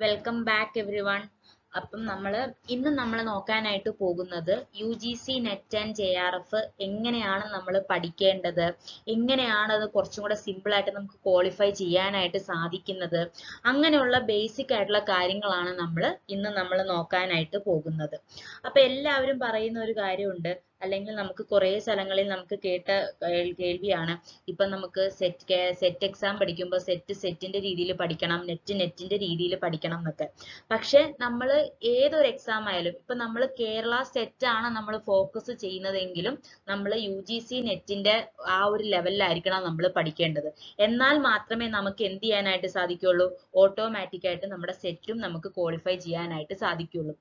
Welcome back every one. അപ്പം ഇന്ന് നമ്മൾ നോക്കാനായിട്ട് പോകുന്നത് UGC നെറ്റ് ആൻഡ് JRF എങ്ങനെയാണ് നമ്മൾ പഠിക്കേണ്ടത്, എങ്ങനെയാണ് അത് കുറച്ചും കൂടെ സിമ്പിൾ ആയിട്ട് നമുക്ക് ക്വാളിഫൈ ചെയ്യാനായിട്ട് സാധിക്കുന്നത്, അങ്ങനെയുള്ള ബേസിക് ആയിട്ടുള്ള കാര്യങ്ങളാണ് ഇന്ന് നമ്മൾ നോക്കാനായിട്ട് പോകുന്നത്. അപ്പൊ എല്ലാവരും പറയുന്ന ഒരു കാര്യമുണ്ട്, അല്ലെങ്കിൽ നമുക്ക് കുറേ സ്ഥലങ്ങളിൽ നമുക്ക് കേൾവിയാണ്, ഇപ്പൊ നമുക്ക് സെറ്റ് എക്സാം പഠിക്കുമ്പോൾ സെറ്റിന്റെ രീതിയിൽ പഠിക്കണം, നെറ്റിന്റെ രീതിയിൽ പഠിക്കണം എന്നൊക്കെ. പക്ഷെ നമ്മൾ ഏതൊരു എക്സാം ആയാലും, ഇപ്പൊ നമ്മൾ കേരള സെറ്റ് ആണ് നമ്മൾ ഫോക്കസ് ചെയ്യുന്നതെങ്കിലും നമ്മൾ UGC നെറ്റിന്റെ ആ ഒരു ലെവലിലായിരിക്കണം നമ്മൾ പഠിക്കേണ്ടത്. എന്നാൽ മാത്രമേ നമുക്ക് എന്ത് ചെയ്യാനായിട്ട് സാധിക്കുള്ളൂ, ഓട്ടോമാറ്റിക് ആയിട്ട് നമ്മുടെ സെറ്റും നമുക്ക് ക്വാളിഫൈ ചെയ്യാനായിട്ട് സാധിക്കുള്ളൂ.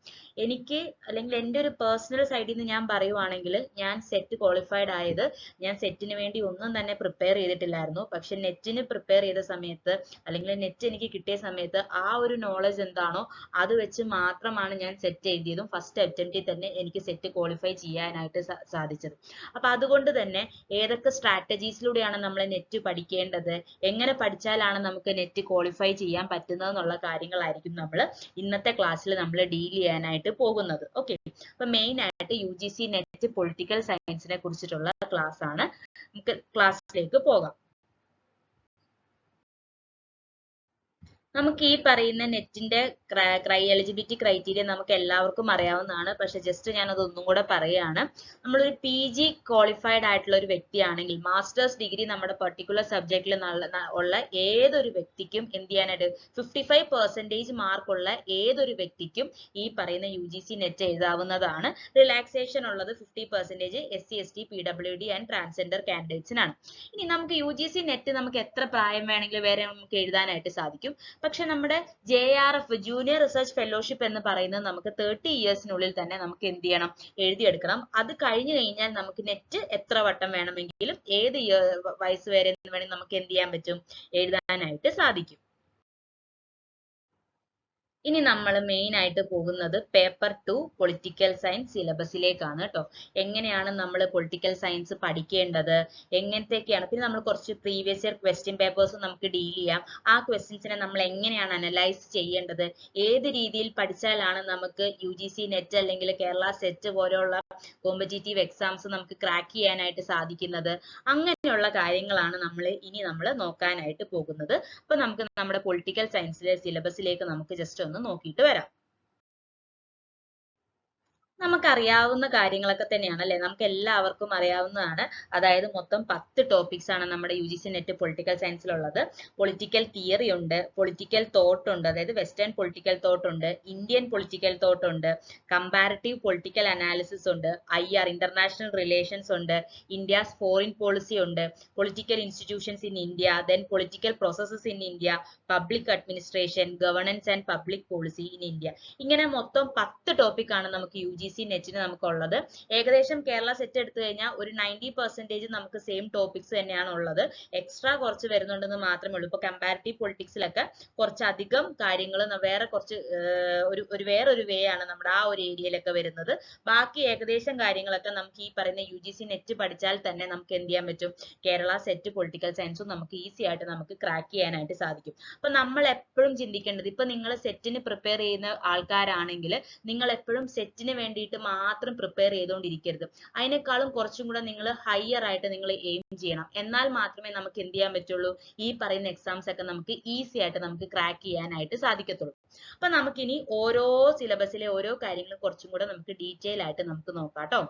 എനിക്ക് അല്ലെങ്കിൽ എൻ്റെ ഒരു പേഴ്സണൽ സൈഡിൽ നിന്ന് ഞാൻ പറയുവാണെങ്കിൽ, ഞാൻ സെറ്റ് ക്വാളിഫൈഡ് ആയത് ഞാൻ സെറ്റിന് വേണ്ടി ഒന്നും തന്നെ പ്രിപ്പയർ ചെയ്തിട്ടില്ലായിരുന്നു. പക്ഷെ നെറ്റിന് പ്രിപ്പയർ ചെയ്ത സമയത്ത്, അല്ലെങ്കിൽ നെറ്റ് എനിക്ക് കിട്ടിയ സമയത്ത് ആ ഒരു നോളജ് എന്താണോ അത് വെച്ച് മാത്രമാണ് ഞാൻ സെറ്റ് എഴുതിയതും ഫസ്റ്റ് അറ്റംപ്റ്റിൽ തന്നെ എനിക്ക് സെറ്റ് ക്വാളിഫൈ ചെയ്യാനായിട്ട് സാധിച്ചത്. അപ്പൊ അതുകൊണ്ട് തന്നെ ഏതൊക്കെ സ്ട്രാറ്റജീസിലൂടെയാണ് നമ്മൾ നെറ്റ് പഠിക്കേണ്ടത്, എങ്ങനെ പഠിച്ചാലാണ് നമുക്ക് നെറ്റ് ക്വാളിഫൈ ചെയ്യാൻ പറ്റുന്നത് എന്നുള്ള കാര്യങ്ങളായിരിക്കും നമ്മൾ ഇന്നത്തെ ക്ലാസ്സിൽ നമ്മൾ ഡീൽ ചെയ്യാനായിട്ട് പോകുന്നത്. ഓക്കെ, അപ്പൊ മെയിൻ ആയിട്ട് UGC നെറ്റ് പൊളിറ്റിക്കൽ സയൻസിനെ കുറിച്ചിട്ടുള്ള ക്ലാസ് ആണ്. നമുക്ക് ക്ലാസ്സിലേക്ക് പോകാം. നമുക്ക് ഈ പറയുന്ന നെറ്റിന്റെ എലിജിബിലിറ്റി ക്രൈറ്റീരിയ നമുക്ക് എല്ലാവർക്കും അറിയാവുന്നതാണ്. പക്ഷെ ജസ്റ്റ് ഞാൻ അത് ഒന്നും കൂടെ പറയുകയാണ്. നമ്മളൊരു PG ക്വാളിഫൈഡ് ആയിട്ടുള്ള ഒരു വ്യക്തിയാണെങ്കിൽ, മാസ്റ്റേഴ്സ് ഡിഗ്രി നമ്മുടെ പെർട്ടിക്കുലർ സബ്ജക്റ്റിൽ ഉള്ള ഏതൊരു വ്യക്തിക്കും എന്ത് ചെയ്യാനായിട്ട്, 55% മാർക്കുള്ള ഏതൊരു വ്യക്തിക്കും ഈ പറയുന്ന UGC നെറ്റ് എഴുതാവുന്നതാണ്. റിലാക്സേഷൻ ഉള്ളത് 50% SC ST PWD and transgender കാൻഡിഡേറ്റ്സിനാണ്. ഇനി നമുക്ക് UGC നെറ്റ് നമുക്ക് എത്ര പ്രായം വേണമെങ്കിലും വരെ നമുക്ക് എഴുതാനായിട്ട് സാധിക്കും. പക്ഷെ നമ്മുടെ JRF ജൂനിയർ റിസർച്ച് ഫെലോഷിപ്പ് എന്ന് പറയുന്നത് നമുക്ക് 30 ഇയേഴ്സിനുള്ളിൽ തന്നെ നമുക്ക് എന്ത് ചെയ്യണം, എഴുതിയെടുക്കണം. അത് കഴിഞ്ഞു കഴിഞ്ഞാൽ നമുക്ക് നെറ്റ് എത്ര വട്ടം വേണമെങ്കിലും ഏത് വയസ്സ് വരെ വേണമെങ്കിൽ നമുക്ക് എന്ത് ചെയ്യാൻ പറ്റും, എഴുതാനായിട്ട് സാധിക്കും. ഇനി നമ്മൾ മെയിൻ ആയിട്ട് പോകുന്നത് പേപ്പർ 2 പൊളിറ്റിക്കൽ സയൻസ് സിലബസിലേക്കാണ് കേട്ടോ. എങ്ങനെയാണ് നമ്മൾ പൊളിറ്റിക്കൽ സയൻസ് പഠിക്കേണ്ടത്, എങ്ങനത്തെയൊക്കെയാണ്, പിന്നെ നമ്മൾ കുറച്ച് പ്രീവിയസ് ഇയർ ക്വസ്റ്റ്യൻ പേപ്പേഴ്സും നമുക്ക് ഡീൽ ചെയ്യാം. ആ ക്വസ്റ്റ്യൻസിനെ നമ്മൾ എങ്ങനെയാണ് അനലൈസ് ചെയ്യേണ്ടത്, ഏത് രീതിയിൽ പഠിച്ചാലാണ് നമുക്ക് UGC നെറ്റ് അല്ലെങ്കിൽ കേരള സെറ്റ് പോലെയുള്ള കോമ്പറ്റീറ്റീവ് എക്സാംസ് നമുക്ക് ക്രാക്ക് ചെയ്യാനായിട്ട് സാധിക്കുന്നത്, അങ്ങനെയുള്ള കാര്യങ്ങളാണ് നമ്മൾ നോക്കാനായിട്ട് പോകുന്നത്. അപ്പൊ നമുക്ക് നമ്മുടെ പൊളിറ്റിക്കൽ സയൻസിലെ സിലബസിലേക്ക് നമുക്ക് ജസ്റ്റ് ഒന്ന് നോക്കിയിട്ട് വരാം. നമുക്കറിയാവുന്ന കാര്യങ്ങളൊക്കെ തന്നെയാണ് അല്ലെ, നമുക്ക് എല്ലാവർക്കും അറിയാവുന്നതാണ്. അതായത് മൊത്തം 10 ടോപ്പിക്സ് ആണ് നമ്മുടെ UGC നെറ്റ് പൊളിറ്റിക്കൽ സയൻസിലുള്ളത്. പൊളിറ്റിക്കൽ തിയറി ഉണ്ട്, പൊളിറ്റിക്കൽ തോട്ട് ഉണ്ട്, അതായത് വെസ്റ്റേൺ പൊളിറ്റിക്കൽ തോട്ട് ഉണ്ട്, ഇന്ത്യൻ പൊളിറ്റിക്കൽ തോട്ട് ഉണ്ട്, കമ്പാരിറ്റീവ് പൊളിറ്റിക്കൽ അനാലിസിസ് ഉണ്ട്, IR ഇന്റർനാഷണൽ റിലേഷൻസ് ഉണ്ട്, ഇന്ത്യസ് ഫോറിൻ പോളിസി ഉണ്ട്, political institutions in India, then political processes in India, public administration, governance and public policy in India. ഇങ്ങനെ മൊത്തം 10 topic ആണ് നമുക്ക് UGC നെറ്റിന് നമുക്കുള്ളത്. ഏകദേശം കേരള സെറ്റ് എടുത്തു കഴിഞ്ഞാൽ ഒരു 90% നമുക്ക് സെയിം ടോപ്പിക്സ് തന്നെയാണ് ഉള്ളത്. എക്സ്ട്രാ കുറച്ച് വരുന്നുണ്ടെന്ന് മാത്രമേ ഉള്ളൂ. ഇപ്പൊ കമ്പാരിറ്റീവ് പൊളിറ്റിക്സിലൊക്കെ കുറച്ചധികം കാര്യങ്ങൾ വേറെ കുറച്ച് വേറൊരു വേ ആണ് നമ്മുടെ ആ ഒരു ഏരിയയിലൊക്കെ വരുന്നത്. ബാക്കി ഏകദേശം കാര്യങ്ങളൊക്കെ നമുക്ക് ഈ പറയുന്ന UGC നെറ്റ് പഠിച്ചാൽ തന്നെ നമുക്ക് എന്ത് ചെയ്യാൻ പറ്റും, കേരള സെറ്റ് പൊളിറ്റിക്കൽ സയൻസും നമുക്ക് ഈസി ആയിട്ട് നമുക്ക് ക്രാക്ക് ചെയ്യാനായിട്ട് സാധിക്കും. അപ്പൊ നമ്മൾ എപ്പോഴും ചിന്തിക്കേണ്ടത്, ഇപ്പൊ നിങ്ങൾ സെറ്റിന് പ്രിപ്പയർ ചെയ്യുന്ന ആൾക്കാരാണെങ്കിൽ നിങ്ങൾ എപ്പോഴും സെറ്റിന് വേണ്ടിയിട്ട് മാത്രം പ്രിപ്പയർ ചെയ്തുകൊണ്ടിരിക്കരുത്. അതിനേക്കാളും കുറച്ചും കൂടെ നിങ്ങൾ ഹയർ ആയിട്ട് നിങ്ങൾ എയിം ചെയ്യണം. എന്നാൽ മാത്രമേ നമുക്ക് എന്ത് ചെയ്യാൻ പറ്റുള്ളൂ, ഈ പറയുന്ന എക്സാംസ് ഒക്കെ നമുക്ക് ഈസി ആയിട്ട് നമുക്ക് ക്രാക്ക് ചെയ്യാനായിട്ട് സാധിക്കത്തുള്ളൂ. അപ്പൊ നമുക്കിനി ഓരോ സിലബസിലെ ഓരോ കാര്യങ്ങളും കുറച്ചും കൂടെ നമുക്ക് ഡീറ്റെയിൽ ആയിട്ട് നമുക്ക് നോക്കാം കേട്ടോ.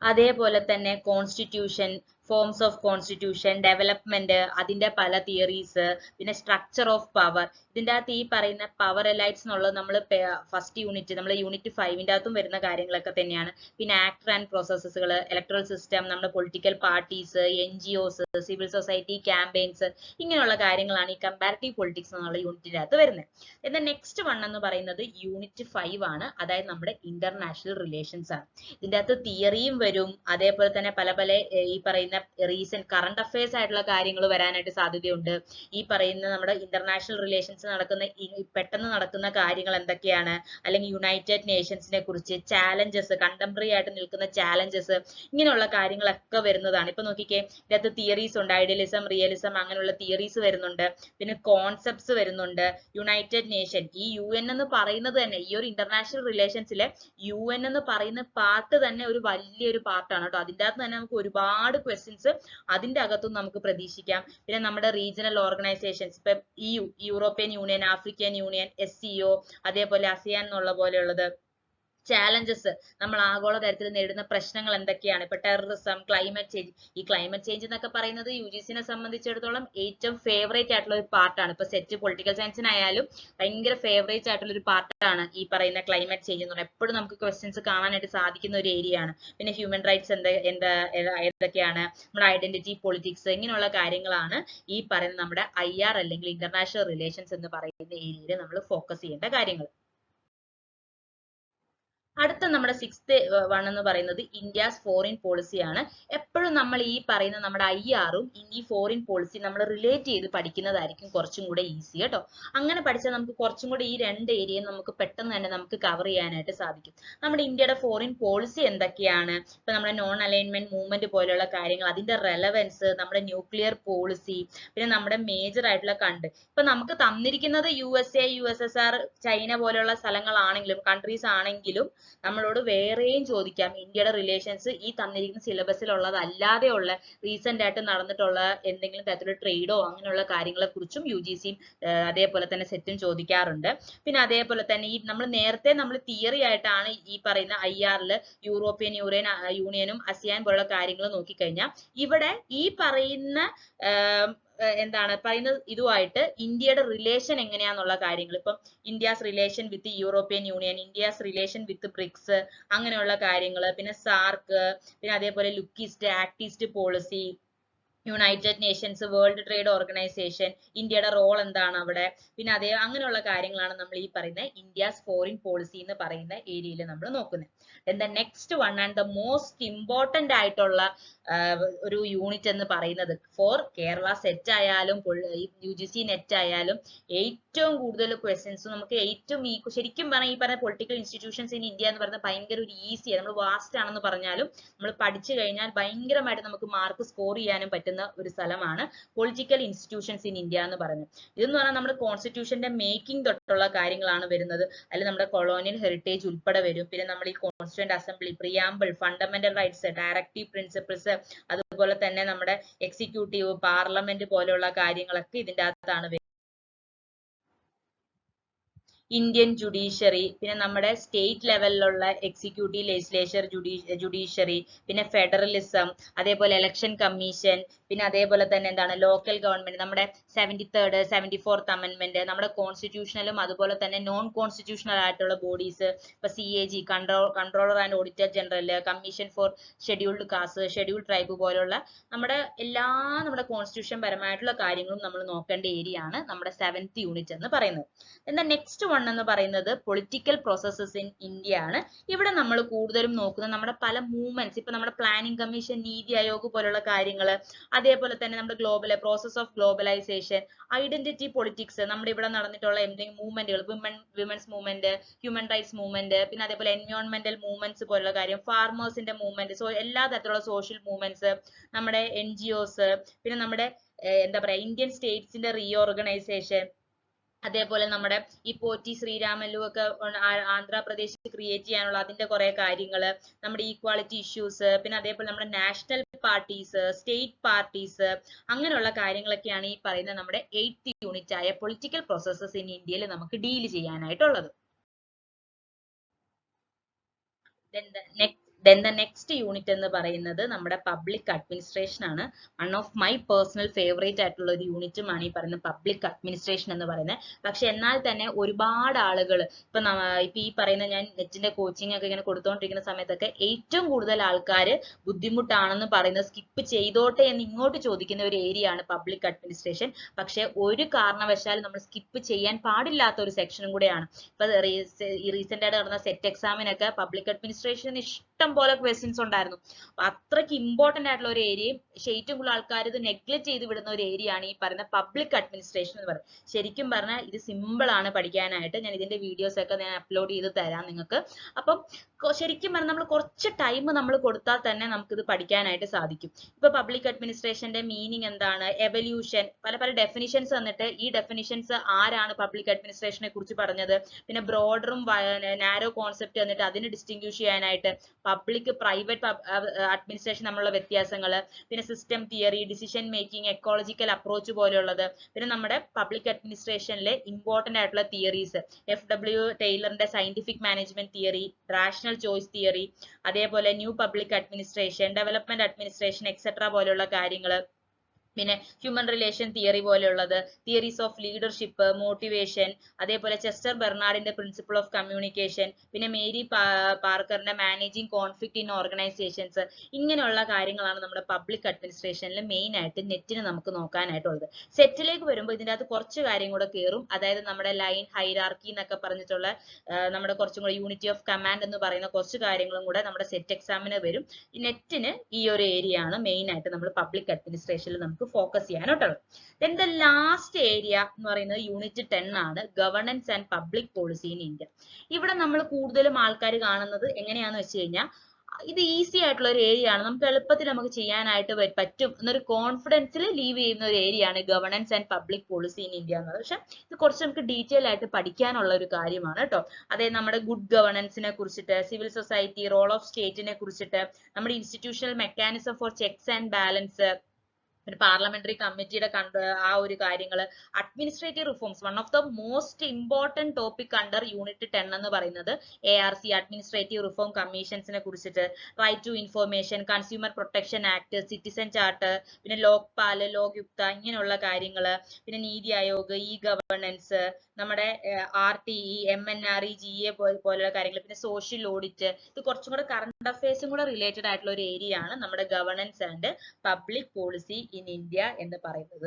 അതേപോലെ തന്നെ constitution, forms of constitution, development, അതിന്റെ പല തിയറീസ്, പിന്നെ സ്ട്രക്ചർ ഓഫ് പവർ. ഇതിന്റെ അകത്ത് ഈ പറയുന്ന പവർ എലൈറ്റ്സ് എന്നുള്ളത് നമ്മൾ ഫസ്റ്റ് യൂണിറ്റ്, നമ്മൾ യൂണിറ്റ് 5ന്റെ അകത്തും വരുന്ന കാര്യങ്ങളൊക്കെ തന്നെയാണ്. പിന്നെ ആക്ടർ ആൻഡ് പ്രോസസ്സുകൾ, ഇലക്ട്രൽ സിസ്റ്റം, നമ്മുടെ political parties, NGOs, civil society campaigns, ഇങ്ങനെയുള്ള കാര്യങ്ങളാണ് ഈ കമ്പാരിറ്റീവ് പൊളിറ്റിക്സ് എന്നുള്ള യൂണിറ്റിന്റെ അകത്ത് വരുന്നത്. എന്നാൽ നെക്സ്റ്റ് വൺ എന്ന് പറയുന്നത് യൂണിറ്റ് 5 ആണ്, അതായത് നമ്മുടെ ഇന്റർനാഷണൽ റിലേഷൻസ് ആണ്. ഇതിന്റെ അകത്ത് തിയറിയും വരും, അതേപോലെ തന്നെ പല പല ഈ പറയുന്ന റീസെന്റ് കറണ്ട് അഫയേഴ്സ് ആയിട്ടുള്ള കാര്യങ്ങൾ വരാനായിട്ട് സാധ്യതയുണ്ട്. ഈ പറയുന്ന നമ്മുടെ ഇന്റർനാഷണൽ റിലേഷൻസ് നടക്കുന്ന പെട്ടെന്ന് നടക്കുന്ന കാര്യങ്ങൾ എന്തൊക്കെയാണ്, അല്ലെങ്കിൽ യുണൈറ്റഡ് നേഷൻസിനെ കുറിച്ച്, ചാലഞ്ചസ്, കണ്ടംപററി ആയിട്ട് നിൽക്കുന്ന ചാലഞ്ചസ്, ഇങ്ങനെയുള്ള കാര്യങ്ങളൊക്കെ വരുന്നതാണ്. ഇപ്പൊ നോക്കിക്കേ, ഇതിനകത്ത് തിയറീസ് ഉണ്ട്, ഐഡിയലിസം, റിയലിസം, അങ്ങനെയുള്ള തിയറീസ് വരുന്നുണ്ട്. പിന്നെ കോൺസെപ്റ്റ്സ് വരുന്നുണ്ട്. യുണൈറ്റഡ് നേഷൻ, ഈ UN എന്ന് പറയുന്നത് തന്നെ, ഈ ഒരു ഇന്റർനാഷണൽ റിലേഷൻസിലെ UN എന്ന് പറയുന്ന പാർട്ട് തന്നെ ഒരു വലിയൊരു പാർട്ടാണ് കേട്ടോ. അതിൻ്റെ അകത്ത് തന്നെ നമുക്ക് ഒരുപാട് ക്വസ്റ്റ്യൻസ് അതിന്റെ അകത്തും നമുക്ക് പ്രതീക്ഷിക്കാം. പിന്നെ നമ്മുടെ റീജിയണൽ ഓർഗനൈസേഷൻസ്, ഇപ്പൊ EU, European union, African union, SCO, അതേപോലെ ASEAN എന്നുള്ള പോലെയുള്ളത്. ചാലഞ്ചസ്, നമ്മൾ ആഗോള തരത്തിൽ നേരിടുന്ന പ്രശ്നങ്ങൾ എന്തൊക്കെയാണ്, ഇപ്പൊ ടെററിസം, ക്ലൈമറ്റ് ചേഞ്ച്. ഈ ക്ലൈമറ്റ് ചേഞ്ച് എന്നൊക്കെ പറയുന്നത് UGCനെ സംബന്ധിച്ചിടത്തോളം ഏറ്റവും ഫേവറേറ്റ് ആയിട്ടുള്ള ഒരു പാർട്ടാണ്. ഇപ്പൊ സെറ്റ് പൊളിറ്റിക്കൽ സയൻസിനായാലും ഭയങ്കര ഫേവറേറ്റ് ആയിട്ടുള്ള ഒരു പാർട്ടാണ് ഈ പറയുന്ന ക്ലൈമറ്റ് ചേഞ്ച് എന്ന് പറയുന്നത്. എപ്പോഴും നമുക്ക് ക്വസ്റ്റ്യൻസ് കാണാനായിട്ട് സാധിക്കുന്ന ഒരു ഏരിയ ആണ്. പിന്നെ ഹ്യൂമൻ റൈറ്റ്സ് ഏതൊക്കെയാണ്, നമ്മുടെ ഐഡന്റിറ്റി പൊളിറ്റിക്സ്, ഇങ്ങനെയുള്ള കാര്യങ്ങളാണ് ഈ പറയുന്ന നമ്മുടെ IR അല്ലെങ്കിൽ ഇന്റർനാഷണൽ റിലേഷൻസ് എന്ന് പറയുന്ന ഏരിയയിൽ നമ്മൾ ഫോക്കസ് ചെയ്യേണ്ട കാര്യങ്ങൾ. അടുത്ത നമ്മുടെ 6th വൺ എന്ന് പറയുന്നത് ഇന്ത്യസ് ഫോറിൻ പോളിസി ആണ്. എപ്പോഴും നമ്മൾ ഈ പറയുന്ന നമ്മുടെ IR-ഉം ഈ ഫോറിൻ പോളിസി നമ്മൾ റിലേറ്റ് ചെയ്ത് പഠിക്കുന്നതായിരിക്കും കുറച്ചും കൂടെ ഈസി കേട്ടോ. അങ്ങനെ പഠിച്ചാൽ നമുക്ക് കുറച്ചും കൂടെ ഈ രണ്ട് ഏരിയയും നമുക്ക് പെട്ടെന്ന് തന്നെ നമുക്ക് കവർ ചെയ്യാനായിട്ട് സാധിക്കും. നമ്മുടെ ഇന്ത്യയുടെ ഫോറിൻ പോളിസി എന്തൊക്കെയാണ്, ഇപ്പൊ നമ്മുടെ നോൺ അലൈൻമെന്റ് മൂവ്മെന്റ് പോലെയുള്ള കാര്യങ്ങൾ, അതിന്റെ റെലവൻസ്, നമ്മുടെ ന്യൂക്ലിയർ പോളിസി, പിന്നെ നമ്മുടെ മേജർ ആയിട്ടുള്ള ഇപ്പൊ നമുക്ക് തന്നിരിക്കുന്നത് USA, USSR, ചൈന പോലെയുള്ള സ്ഥലങ്ങളാണെങ്കിലും കൺട്രീസ് ആണെങ്കിലും നമ്മളോട് വേറെയും ചോദിക്കാം. ഇന്ത്യയുടെ റിലേഷൻസ് ഈ തന്നിരിക്കുന്ന സിലബസിൽ അല്ലാതെയുള്ള റീസെന്റ് ആയിട്ട് നടന്നിട്ടുള്ള എന്തെങ്കിലും തരത്തിലുള്ള ട്രേഡോ അങ്ങനെയുള്ള കാര്യങ്ങളെ കുറിച്ചും UGC അതേപോലെ തന്നെ സെറ്റും ചോദിക്കാറുണ്ട്. പിന്നെ അതേപോലെ തന്നെ ഈ നമ്മൾ നേരത്തെ തിയറി ആയിട്ടാണ് ഈ പറയുന്ന IR-ൽ യൂറോപ്യൻ യൂണിയനും ASEAN പോലുള്ള കാര്യങ്ങൾ നോക്കിക്കഴിഞ്ഞാൽ, ഇവിടെ ഈ പറയുന്ന എന്താണ് പറയുന്നത് ഇതുമായിട്ട് ഇന്ത്യയുടെ റിലേഷൻ എങ്ങനെയാന്നുള്ള കാര്യങ്ങൾ, ഇപ്പം India's relation with European Union, India's relation with BRICS, അങ്ങനെയുള്ള കാര്യങ്ങൾ, പിന്നെ സാർക്ക്, പിന്നെ അതേപോലെ look east, act east policy, United Nations, World Trade Organization, ഇന്ത്യയുടെ റോൾ എന്താണ് അവിടെ, പിന്നെ അങ്ങനെയുള്ള കാര്യങ്ങളാണ് നമ്മൾ ഈ പറയുന്ന ഇന്ത്യസ് ഫോറിൻ പോളിസി എന്ന് പറയുന്ന ഏരിയയിൽ നമ്മൾ നോക്കുന്നത്. then the next one and the most important ആയിട്ടുള്ള ഒരു യൂണിറ്റ് എന്ന് പറയുന്നത് ഫോർ കേരള സെറ്റ് ആയാലും UGC നെറ്റ് ആയാലും ഏറ്റവും കൂടുതൽ ക്വസ്റ്റ്യൻസ് നമുക്ക് ഏറ്റവും ശരിക്കും പറഞ്ഞാൽ ഈ പറഞ്ഞ പൊളിറ്റിക്കൽ ഇൻസ്റ്റിറ്റ്യൂഷൻസ് ഇൻ ഇന്ത്യ എന്ന് പറയുന്നത് ഭയങ്കര ഒരു ഈസിയാണ്, നമ്മൾ വാസ്റ്റ് ആണെന്ന് പറഞ്ഞാലും നമ്മൾ പഠിച്ചു കഴിഞ്ഞാൽ ഭയങ്കരമായിട്ട് നമുക്ക് മാർക്ക് സ്കോർ ചെയ്യാനും പറ്റുന്ന ഒരു സ്ഥലമാണ് പൊളിറ്റിക്കൽ ഇൻസ്റ്റിറ്റ്യൂഷൻസ് ഇൻ ഇന്ത്യ എന്ന് പറയുന്നത്. ഇതെന്ന് പറഞ്ഞാൽ നമ്മുടെ കോൺസ്റ്റിറ്റ്യൂഷന്റെ മേക്കിംഗ് തൊട്ടുള്ള കാര്യങ്ങളാണ് വരുന്നത്. അതിൽ നമ്മുടെ കൊളോണിയൽ ഹെറിറ്റേജ് ഉൾപ്പെടെ വരും. പിന്നെ നമ്മൾ ഈ constituent assembly, preamble, fundamental rights, directive principles, അതുപോലെ തന്നെ നമ്മുടെ എക്സിക്യൂട്ടീവ്, പാർലമെന്റ് പോലെയുള്ള കാര്യങ്ങളൊക്കെ ഇതിന്റെ അകത്താണ് വരുന്നത്. ഇന്ത്യൻ ജുഡീഷ്യറി, പിന്നെ നമ്മുടെ സ്റ്റേറ്റ് ലെവലിലുള്ള എക്സിക്യൂട്ടീവ്, ലെജിസ്ലേച്ചർ, ജുഡീഷ്യറി, പിന്നെ ഫെഡറലിസം, അതേപോലെ ഇലക്ഷൻ കമ്മീഷൻ, പിന്നെ അതേപോലെ തന്നെ എന്താണ് ലോക്കൽ ഗവൺമെന്റ്, നമ്മുടെ 73rd 74th അമെന്റ്മെന്റ്, നമ്മുടെ കോൺസ്റ്റിറ്റ്യൂഷണലും അതുപോലെ തന്നെ നോൺ കോൺസ്റ്റിറ്റ്യൂഷണൽ ആയിട്ടുള്ള ബോഡീസ്, ഇപ്പൊ CAG, controller and auditor general, commission for scheduled caste, scheduled tribe പോലുള്ള നമ്മുടെ നമ്മുടെ കോൺസ്റ്റിറ്റ്യൂഷൻ പരമായിട്ടുള്ള കാര്യങ്ങളും നമ്മൾ നോക്കേണ്ട ഏരിയ ആണ് നമ്മുടെ 7th യൂണിറ്റ് എന്ന് പറയുന്നത്. എന്നാൽ നെക്സ്റ്റ് വൺ എന്ന് പറയുന്നത് പൊളിറ്റിക്കൽ പ്രോസസ്സസ് ഇൻ ഇന്ത്യ ആണ്. ഇവിടെ നമ്മൾ കൂടുതലും നോക്കുന്നത് നമ്മുടെ പല മൂവ്മെന്റ്സ്, ഇപ്പൊ നമ്മുടെ പ്ലാനിംഗ് കമ്മീഷൻ, നീതി ആയോഗ് പോലുള്ള കാര്യങ്ങൾ, അതേപോലെ തന്നെ നമ്മുടെ process of globalisation, identity politics, നമ്മുടെ ഇവിടെ നടന്നിട്ടുള്ള എന്തെങ്കിലും മൂവ്മെന്റുകൾ, women's movement, human rights movement, പിന്നെ അതേപോലെ എൻവയോൺമെന്റൽ മൂവ്മെന്റ്സ് പോലുള്ള കാര്യം, ഫാർമേഴ്സിന്റെ മൂവ്മെന്റ്, എല്ലാ തരത്തിലുള്ള സോഷ്യൽ മൂവ്മെന്റ്സ്, നമ്മുടെ NGOs, പിന്നെ നമ്മുടെ എന്താ പറയാ ഇന്ത്യൻ സ്റ്റേറ്റ്സിന്റെ റീഓർഗനൈസേഷൻ, അതേപോലെ നമ്മുടെ ഈ പോറ്റി ശ്രീരാമലു ഒക്കെ ആന്ധ്രാപ്രദേശ് ക്രിയേറ്റ് ചെയ്യാനുള്ള അതിന്റെ കുറെ കാര്യങ്ങൾ, നമ്മുടെ ഈക്വാളിറ്റി ഇഷ്യൂസ്, പിന്നെ അതേപോലെ നമ്മുടെ നാഷണൽ പാർട്ടീസ്, സ്റ്റേറ്റ് പാർട്ടീസ്, അങ്ങനെയുള്ള കാര്യങ്ങളൊക്കെയാണ് ഈ പറയുന്ന നമ്മുടെ 8th യൂണിറ്റ് ആയ പൊളിറ്റിക്കൽ പ്രോസസ്സസ് ഇൻ ഇന്ത്യയിൽ നമുക്ക് ഡീൽ ചെയ്യാനായിട്ടുള്ളത്. Then the next unit എന്ന് പറയുന്നത് നമ്മുടെ പബ്ലിക് അഡ്മിനിസ്ട്രേഷൻ ആണ്. One of my personal favourite ആയിട്ടുള്ള ഒരു യൂണിറ്റുമാണ് ഈ പറയുന്ന പബ്ലിക് അഡ്മിനിസ്ട്രേഷൻ എന്ന് പറയുന്നത്. പക്ഷെ എന്നാൽ തന്നെ ഒരുപാട് ആളുകൾ ഇപ്പൊ ഈ പറയുന്ന ഞാൻ നെറ്റിന്റെ കോച്ചിങ് ഒക്കെ ഇങ്ങനെ കൊടുത്തോണ്ടിരിക്കുന്ന സമയത്തൊക്കെ ഏറ്റവും കൂടുതൽ ആൾക്കാർ ബുദ്ധിമുട്ടാണെന്ന് പറയുന്നത് സ്കിപ്പ് ചെയ്തോട്ടെ എന്ന് ഇങ്ങോട്ട് ചോദിക്കുന്ന ഒരു ഏരിയ ആണ് പബ്ലിക് അഡ്മിനിസ്ട്രേഷൻ. പക്ഷെ ഒരു കാരണവശാലും നമ്മൾ സ്കിപ്പ് ചെയ്യാൻ പാടില്ലാത്ത ഒരു സെക്ഷനും കൂടെയാണ്. ഇപ്പൊ ഈ റീസെന്റ് ആയിട്ട് നടന്ന സെറ്റ് എക്സാമിനൊക്കെ പബ്ലിക് അഡ്മിനിസ്ട്രേഷൻ ഇഷ്ടം പോലെ ക്വസ്റ്റ്യൻസ് ഉണ്ടായിരുന്നു. അത്രയ്ക്ക് ഇമ്പോർട്ടന്റ് ആയിട്ടുള്ള ഒരു ഏരിയയും പക്ഷെ ഏറ്റവും കൂടുതൽ ആൾക്കാർ ഇത് നെഗ്ലക്ട് ചെയ്ത് വിടുന്ന ഒരു ഏരിയ ആണ് ഈ പറയുന്ന പബ്ലിക് അഡ്മിനിസ്ട്രേഷൻ എന്ന് പറയുന്നത്. ശരിക്കും പറഞ്ഞാൽ ഇത് സിമ്പിൾ ആണ് പഠിക്കാനായിട്ട്. ഞാൻ ഇതിന്റെ വീഡിയോസ് ഒക്കെ ഞാൻ അപ്ലോഡ് ചെയ്ത് തരാം നിങ്ങൾക്ക്. അപ്പം ശരിക്കും പറഞ്ഞാൽ നമ്മൾ കുറച്ച് ടൈം നമ്മൾ കൊടുത്താൽ തന്നെ നമുക്ക് ഇത് പഠിക്കാനായിട്ട് സാധിക്കും. ഇപ്പൊ പബ്ലിക് അഡ്മിനിസ്ട്രേഷന്റെ മീനിങ് എന്താണ്, എവല്യൂഷൻ, പല പല ഡെഫിനിഷൻസ് തന്നിട്ട് ഈ ഡെഫിനിഷൻസ് ആരാണ് പബ്ലിക് അഡ്മിനിസ്ട്രേഷനെ കുറിച്ച് പറഞ്ഞത്, പിന്നെ ബ്രോഡറും നാരോ കോൺസെപ്റ്റ് തന്നിട്ട് അതിന് ഡിസ്റ്റിങ്വിഷ് ചെയ്യാനായിട്ട് പബ്ലിക് പ്രൈവറ്റ് അഡ്മിനിസ്ട്രേഷൻ തമ്മിലുള്ള വ്യത്യാസങ്ങൾ, പിന്നെ system theory, decision making, ecological approach പോലെയുള്ളത്, പിന്നെ നമ്മുടെ പബ്ലിക് അഡ്മിനിസ്ട്രേഷനിലെ ഇമ്പോർട്ടന്റ് ആയിട്ടുള്ള തിയറീസ്, FW ടൈലറിന്റെ scientific management theory, rational choice theory, അതേപോലെ new public administration, development administration et cetera പോലെയുള്ള കാര്യങ്ങൾ, പിന്നെ ഹ്യൂമൻ റിലേഷൻ തിയറി പോലെയുള്ളത്, തിയറീസ് ഓഫ് ലീഡർഷിപ്പ്, മോട്ടിവേഷൻ, അതേപോലെ ചെസ്റ്റർ ബെർണാഡിന്റെ പ്രിൻസിപ്പിൾ ഓഫ് കമ്മ്യൂണിക്കേഷൻ, പിന്നെ മേരി പാർക്കറിന്റെ മാനേജിങ് കോൺഫ്ലിക്ട് ഇൻ ഓർഗനൈസേഷൻസ്, ഇങ്ങനെയുള്ള കാര്യങ്ങളാണ് നമ്മുടെ പബ്ലിക് അഡ്മിനിസ്ട്രേഷനിൽ മെയിൻ ആയിട്ട് നെറ്റിന് നമുക്ക് നോക്കാനായിട്ടുള്ളത്. സെറ്റിലേക്ക് വരുമ്പോൾ ഇതിന്റെ അകത്ത് കുറച്ച് കാര്യം കൂടെ കയറും. അതായത് നമ്മുടെ ലൈൻ ഹൈറാർക്കി എന്നൊക്കെ പറഞ്ഞിട്ടുള്ള നമ്മുടെ കുറച്ചും കൂടെ യൂണിറ്റി ഓഫ് കമാൻഡ് എന്ന് പറയുന്ന കുറച്ച് കാര്യങ്ങളും കൂടെ നമ്മുടെ സെറ്റ് എക്സാമിന് വരും. നെറ്റിന് ഈ ഒരു ഏരിയ ആണ് മെയിൻ ആയിട്ട് നമ്മൾ പബ്ലിക് അഡ്മിനിസ്ട്രേഷനിൽ നമുക്ക് ഫോക്കസ് ചെയ്യാനായിട്ടുള്ളത്. Then the last area എന്ന് പറയുന്നത് യൂണിറ്റ് 10 ആണ്, governance and public policy in India. ഇവിടെ നമ്മൾ കൂടുതലും ആൾക്കാർ കാണുന്നത് എങ്ങനെയാന്ന് വെച്ച് കഴിഞ്ഞാൽ ഇത് ഈസി ആയിട്ടുള്ള ഒരു ഏരിയ ആണ്, നമുക്ക് എളുപ്പത്തിൽ നമുക്ക് ചെയ്യാനായിട്ട് പറ്റും എന്നൊരു കോൺഫിഡൻസിൽ ലീവ് ചെയ്യുന്ന ഒരു ഏരിയ ആണ് governance and public policy in India എന്നത്. പക്ഷെ ഇത് കുറച്ച് നമുക്ക് ഡീറ്റെയിൽ ആയിട്ട് പഠിക്കാനുള്ള ഒരു കാര്യമാണ് കേട്ടോ. അതായത് നമ്മുടെ ഗുഡ് ഗവർണൻസിനെ കുറിച്ചിട്ട്, സിവിൽ സൊസൈറ്റി, റോൾ ഓഫ് സ്റ്റേറ്റിനെ കുറിച്ചിട്ട്, നമ്മുടെ institutional mechanism for checks and balance, പിന്നെ പാർലമെന്ററി കമ്മിറ്റിയുടെ ആ ഒരു കാര്യങ്ങൾ, administrative reforms, one of the most important topic under unit 10 എന്ന് പറയുന്നത് ARC അഡ്മിനിസ്ട്രേറ്റീവ് റിഫോം കമ്മീഷൻസിനെ കുറിച്ചിട്ട്, right to information, consumer protection act, citizen charter, പിന്നെ ലോക്പാൽ, ലോക്യുക്ത, ഇങ്ങനെയുള്ള കാര്യങ്ങൾ, പിന്നെ നീതി ആയോഗ്, ഇ ഗവേണൻസ്, നമ്മുടെ RTE, MNRE, GA പോലുള്ള കാര്യങ്ങൾ, പിന്നെ സോഷ്യൽ ഓഡിറ്റ്. ഇത് കുറച്ചും കൂടെ കറണ്ട് അഫയേഴ്സും കൂടെ റിലേറ്റഡ് ആയിട്ടുള്ള ഒരു ഏരിയ ആണ് നമ്മുടെ governance and public policy in India എന്ന് പറയുന്നത്.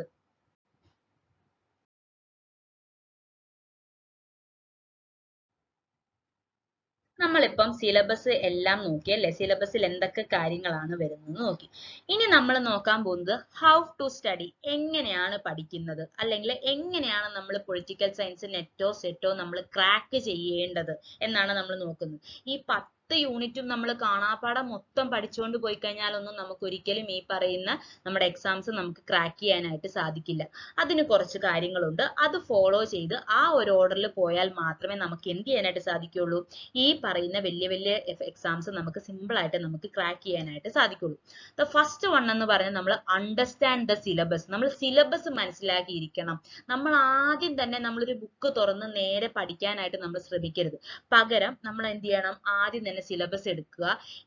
നമ്മളിപ്പം സിലബസ് എല്ലാം നോക്കി അല്ലെ, സിലബസിൽ എന്തൊക്കെ കാര്യങ്ങളാണ് വരുന്നത് നോക്കി. ഇനി നമ്മൾ നോക്കാൻ പോകുന്നത് ഹൗ ടു സ്റ്റഡി, എങ്ങനെയാണ് പഠിക്കുന്നത്, അല്ലെങ്കിൽ എങ്ങനെയാണ് നമ്മൾ പൊളിറ്റിക്കൽ സയൻസ് നെറ്റോ സെറ്റോ നമ്മൾ ക്രാക്ക് ചെയ്യേണ്ടത് എന്നാണ് നമ്മൾ നോക്കുന്നത്. ഈ 10 യൂണിറ്റും നമ്മൾ കാണാപ്പാഠം മൊത്തം പഠിച്ചുകൊണ്ട് പോയി കഴിഞ്ഞാലൊന്നും നമുക്ക് ഒരിക്കലും ഈ പറയുന്ന നമ്മുടെ എക്സാംസ് നമുക്ക് ക്രാക്ക് ചെയ്യാനായിട്ട് സാധിക്കില്ല. അതിന് കുറച്ച് കാര്യങ്ങളുണ്ട്, അത് ഫോളോ ചെയ്ത് ആ ഒരു ഓർഡറിൽ പോയാൽ മാത്രമേ നമുക്ക് എന്ത് ചെയ്യാനായിട്ട് സാധിക്കുള്ളൂ, ഈ പറയുന്ന വലിയ വലിയ എക്സാംസ് നമുക്ക് സിമ്പിൾ ആയിട്ട് നമുക്ക് ക്രാക്ക് ചെയ്യാനായിട്ട് സാധിക്കുള്ളൂ. ദ ഫസ്റ്റ് വൺ എന്ന് പറയുന്നത് നമ്മൾ അണ്ടർസ്റ്റാൻഡ് ദ സിലബസ്. നമ്മൾ സിലബസ് മനസ്സിലാക്കിയിരിക്കണം. നമ്മൾ ആദ്യം തന്നെ നമ്മളൊരു ബുക്ക് തുറന്ന് നേരെ പഠിക്കാനായിട്ട് നമ്മൾ ശ്രമിക്കരുത്. പകരം നമ്മൾ എന്ത് ചെയ്യണം, ആദ്യം തന്നെ സിലബസ് എടുക്കുക.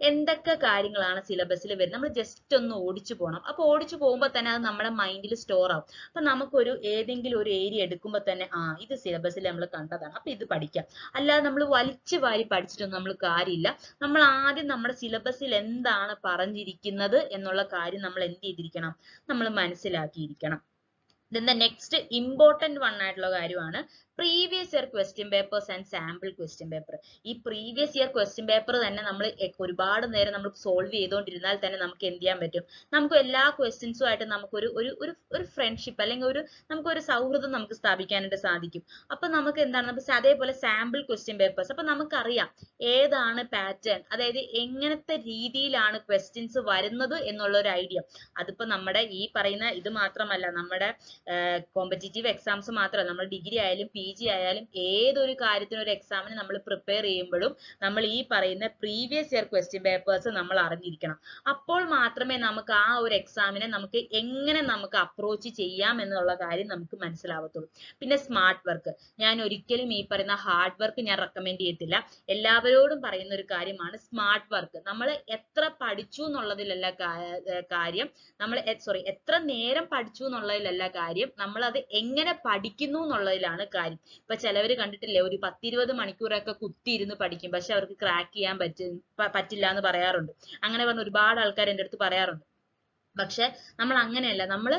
എന്തൊക്കെ കാര്യങ്ങളാണ് സിലബസിൽ വരുന്നത് നമ്മൾ ജസ്റ്റ് ഒന്ന് ഓടിച്ചു പോകണം. അപ്പൊ ഓടിച്ചു പോകുമ്പോൾ തന്നെ അത് നമ്മുടെ മൈൻഡിൽ സ്റ്റോർ ആവും. അപ്പൊ നമുക്കൊരു ഏതെങ്കിലും ഒരു ഏരിയ എടുക്കുമ്പോൾ തന്നെ ഇത് സിലബസിൽ നമ്മൾ കണ്ടതാണ്, അപ്പൊ ഇത് പഠിക്കാം. അല്ലാതെ നമ്മൾ വലിച്ചു വാരി പഠിച്ചിട്ടൊന്നും നമ്മൾ കാര്യമില്ല. നമ്മൾ ആദ്യം നമ്മുടെ സിലബസിൽ എന്താണ് പറഞ്ഞിരിക്കുന്നത് എന്നുള്ള കാര്യം നമ്മൾ എന്ത് ചെയ്തിരിക്കണം, നമ്മൾ മനസ്സിലാക്കിയിരിക്കണം. Then the next important one ആയിട്ടുള്ള കാര്യമാണ് previous year question papers and sample question paper. ഈ പ്രീവിയസ് ഇയർ ക്വസ്റ്റ്യൻ പേപ്പർ തന്നെ നമ്മൾ ഒരുപാട് നേരം നമ്മൾ സോൾവ് ചെയ്തുകൊണ്ടിരുന്നാൽ തന്നെ നമുക്ക് എന്ത് ചെയ്യാൻ പറ്റും, നമുക്ക് എല്ലാ ക്വസ്റ്റ്യൻസും ആയിട്ട് നമുക്കൊരു ഒരു ഫ്രണ്ട്ഷിപ്പ് അല്ലെങ്കിൽ നമുക്കൊരു സൗഹൃദം നമുക്ക് സ്ഥാപിക്കാനായിട്ട് സാധിക്കും. അപ്പൊ നമുക്ക് എന്താണ്, നമുക്ക് അതേപോലെ സാമ്പിൾ ക്വസ്റ്റ്യൻ പേപ്പേഴ്സ്, അപ്പൊ നമുക്കറിയാം ഏതാണ് പാറ്റേൺ, അതായത് എങ്ങനത്തെ രീതിയിലാണ് ക്വസ്റ്റ്യൻസ് വരുന്നത് എന്നുള്ള ഒരു ഐഡിയ. അതിപ്പോ നമ്മുടെ ഈ പറയുന്ന ഇത് മാത്രമല്ല, നമ്മുടെ കോമ്പറ്റീറ്റീവ് എക്സാംസ് മാത്രമല്ല, നമ്മൾ ഡിഗ്രി ആയാലും PG ആയാലും ഏതൊരു കാര്യത്തിനും ഒരു എക്സാമിന് നമ്മൾ പ്രിപ്പയർ ചെയ്യുമ്പോഴും നമ്മൾ ഈ പറയുന്ന പ്രീവിയസ് ഇയർ ക്വസ്റ്റ്യൻ പേപ്പേഴ്സ് നമ്മൾ അറിഞ്ഞിരിക്കണം. അപ്പോൾ മാത്രമേ നമുക്ക് ആ ഒരു എക്സാമിനെ നമുക്ക് എങ്ങനെ നമുക്ക് അപ്രോച്ച് ചെയ്യാം എന്നുള്ള കാര്യം നമുക്ക് മനസ്സിലാവത്തുള്ളൂ. പിന്നെ സ്മാർട്ട് വർക്ക്, ഞാൻ ഒരിക്കലും ഈ പറയുന്ന ഹാർഡ് വർക്ക് ഞാൻ റെക്കമെൻഡ് ചെയ്യത്തില്ല. എല്ലാവരോടും പറയുന്ന ഒരു കാര്യമാണ് സ്മാർട്ട് വർക്ക്. നമ്മൾ എത്ര പഠിച്ചു എന്നുള്ളതിലല്ല കാര്യം, നമ്മൾ എത്ര നേരം പഠിച്ചു എന്നുള്ളതിലല്ല കാര്യം, നമ്മൾ അത് എങ്ങനെ പഠിക്കുന്നു എന്നുള്ളതിലാണ് കാര്യം. ഇപ്പൊ ചിലവര് കണ്ടിട്ടില്ലേ, ഒരു 10-20 മണിക്കൂറൊക്കെ കുത്തിയിരുന്ന് പഠിക്കും, പക്ഷെ അവർക്ക് ക്രാക്ക് ചെയ്യാൻ പറ്റില്ല എന്ന് പറയാറുണ്ട്. അങ്ങനെ പറഞ്ഞ ഒരുപാട് ആൾക്കാർ എൻ്റെ അടുത്ത് പറയാറുണ്ട്. പക്ഷെ നമ്മൾ അങ്ങനെയല്ല. നമ്മൾ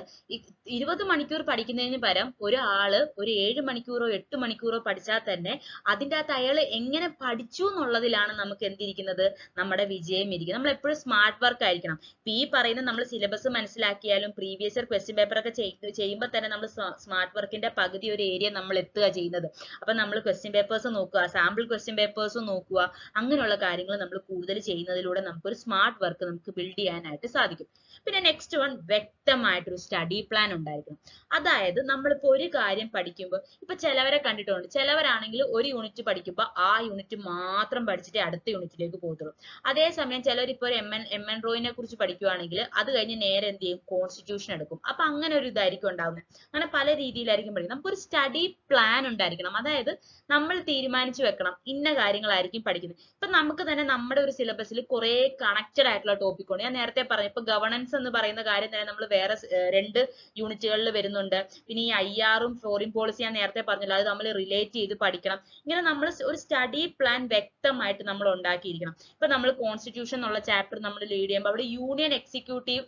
20 മണിക്കൂർ പഠിക്കുന്നതിന് പകരം ഒരാള് ഒരു 7 മണിക്കൂറോ 8 മണിക്കൂറോ പഠിച്ചാൽ തന്നെ അതിൻ്റെ അകത്ത് അയാൾ എങ്ങനെ പഠിച്ചു എന്നുള്ളതിലാണ് നമുക്ക് എന്തിരിക്കുന്നത്, നമ്മുടെ വിജയം ഇരിക്കുന്നത്. നമ്മൾ എപ്പോഴും സ്മാർട്ട് വർക്ക് ആയിരിക്കണം. ഇപ്പൊ ഈ പറയുന്ന നമ്മൾ സിലബസ് മനസ്സിലാക്കിയാലും പ്രീവിയസ് ഇയർ ക്വസ്റ്റ്യൻ പേപ്പർ ഒക്കെ ചെയ്യുമ്പോൾ തന്നെ നമ്മൾ സ്മാർട്ട് വർക്കിന്റെ പകുതി ഒരു ഏരിയ നമ്മൾ എത്തുക ചെയ്യുന്നത്. അപ്പൊ നമ്മൾ ക്വസ്റ്റ്യൻ പേപ്പേഴ്സ് നോക്കുക, സാമ്പിൾ ക്വസ്റ്റ്യൻ പേപ്പേഴ്സ് നോക്കുക, അങ്ങനെയുള്ള കാര്യങ്ങൾ നമ്മൾ കൂടുതൽ ചെയ്യുന്നതിലൂടെ നമുക്കൊരു സ്മാർട്ട് വർക്ക് നമുക്ക് ബിൽഡ് ചെയ്യാനായിട്ട് സാധിക്കും. പിന്നെ നെക്സ്റ്റ് വൺ, വ്യക്തമായിട്ടൊരു സ്റ്റഡി പ്ലാൻ ഉണ്ടായിരിക്കണം. അതായത് നമ്മളിപ്പോ ഒരു കാര്യം പഠിക്കുമ്പോൾ, ഇപ്പൊ ചിലവരെ കണ്ടിട്ടുണ്ട്, ചിലവരാണെങ്കിൽ ഒരു യൂണിറ്റ് പഠിക്കുമ്പോൾ ആ യൂണിറ്റ് മാത്രം പഠിച്ചിട്ട് അടുത്ത യൂണിറ്റിലേക്ക് പോകത്തുള്ളൂ. അതേസമയം ചിലരിപ്പോ എം എൻ റോയിനെ കുറിച്ച് പഠിക്കുവാണെങ്കിൽ അത് കഴിഞ്ഞ് നേരെ എന്ത് ചെയ്യും, കോൺസ്റ്റിറ്റ്യൂഷൻ എടുക്കും. അപ്പൊ അങ്ങനെ ഒരു ഇതായിരിക്കും ഉണ്ടാവുന്നത്. അങ്ങനെ പല രീതിയിലായിരിക്കും പഠിക്കുന്നത്. നമുക്കൊരു സ്റ്റഡി പ്ലാൻ ഉണ്ടായിരിക്കണം. അതായത് നമ്മൾ തീരുമാനിച്ചു വെക്കണം ഇന്ന കാര്യങ്ങളായിരിക്കും പഠിക്കുന്നത്. ഇപ്പൊ നമുക്ക് തന്നെ നമ്മുടെ ഒരു സിലബസിൽ കുറെ കണക്റ്റഡ് ആയിട്ടുള്ള ടോപ്പിക് ഉണ്ട്. ഞാൻ നേരത്തെ പറഞ്ഞു, ഇപ്പൊ ഗവർണൻസ് എന്ന് പറയുന്ന കാര്യം തന്നെ നമ്മൾ വേറെ 2 യൂണിറ്റുകളിൽ വരുന്നുണ്ട്. പിന്നെ ഈ IR-ഉം ഫോറിൻ പോളിസി ഞാൻ നേരത്തെ പറഞ്ഞല്ലോ, അത് നമ്മൾ റിലേറ്റ് ചെയ്ത് പഠിക്കണം. ഇങ്ങനെ നമ്മൾ ഒരു സ്റ്റഡി പ്ലാൻ വ്യക്തമായിട്ട് നമ്മൾ ഉണ്ടാക്കിയിരിക്കണം. ഇപ്പൊ നമ്മൾ കോൺസ്റ്റിറ്റ്യൂഷൻ എന്നുള്ള ചാപ്റ്റർ നമ്മൾ ലീഡ് ചെയ്യുമ്പോൾ അവിടെ യൂണിയൻ എക്സിക്യൂട്ടീവ്,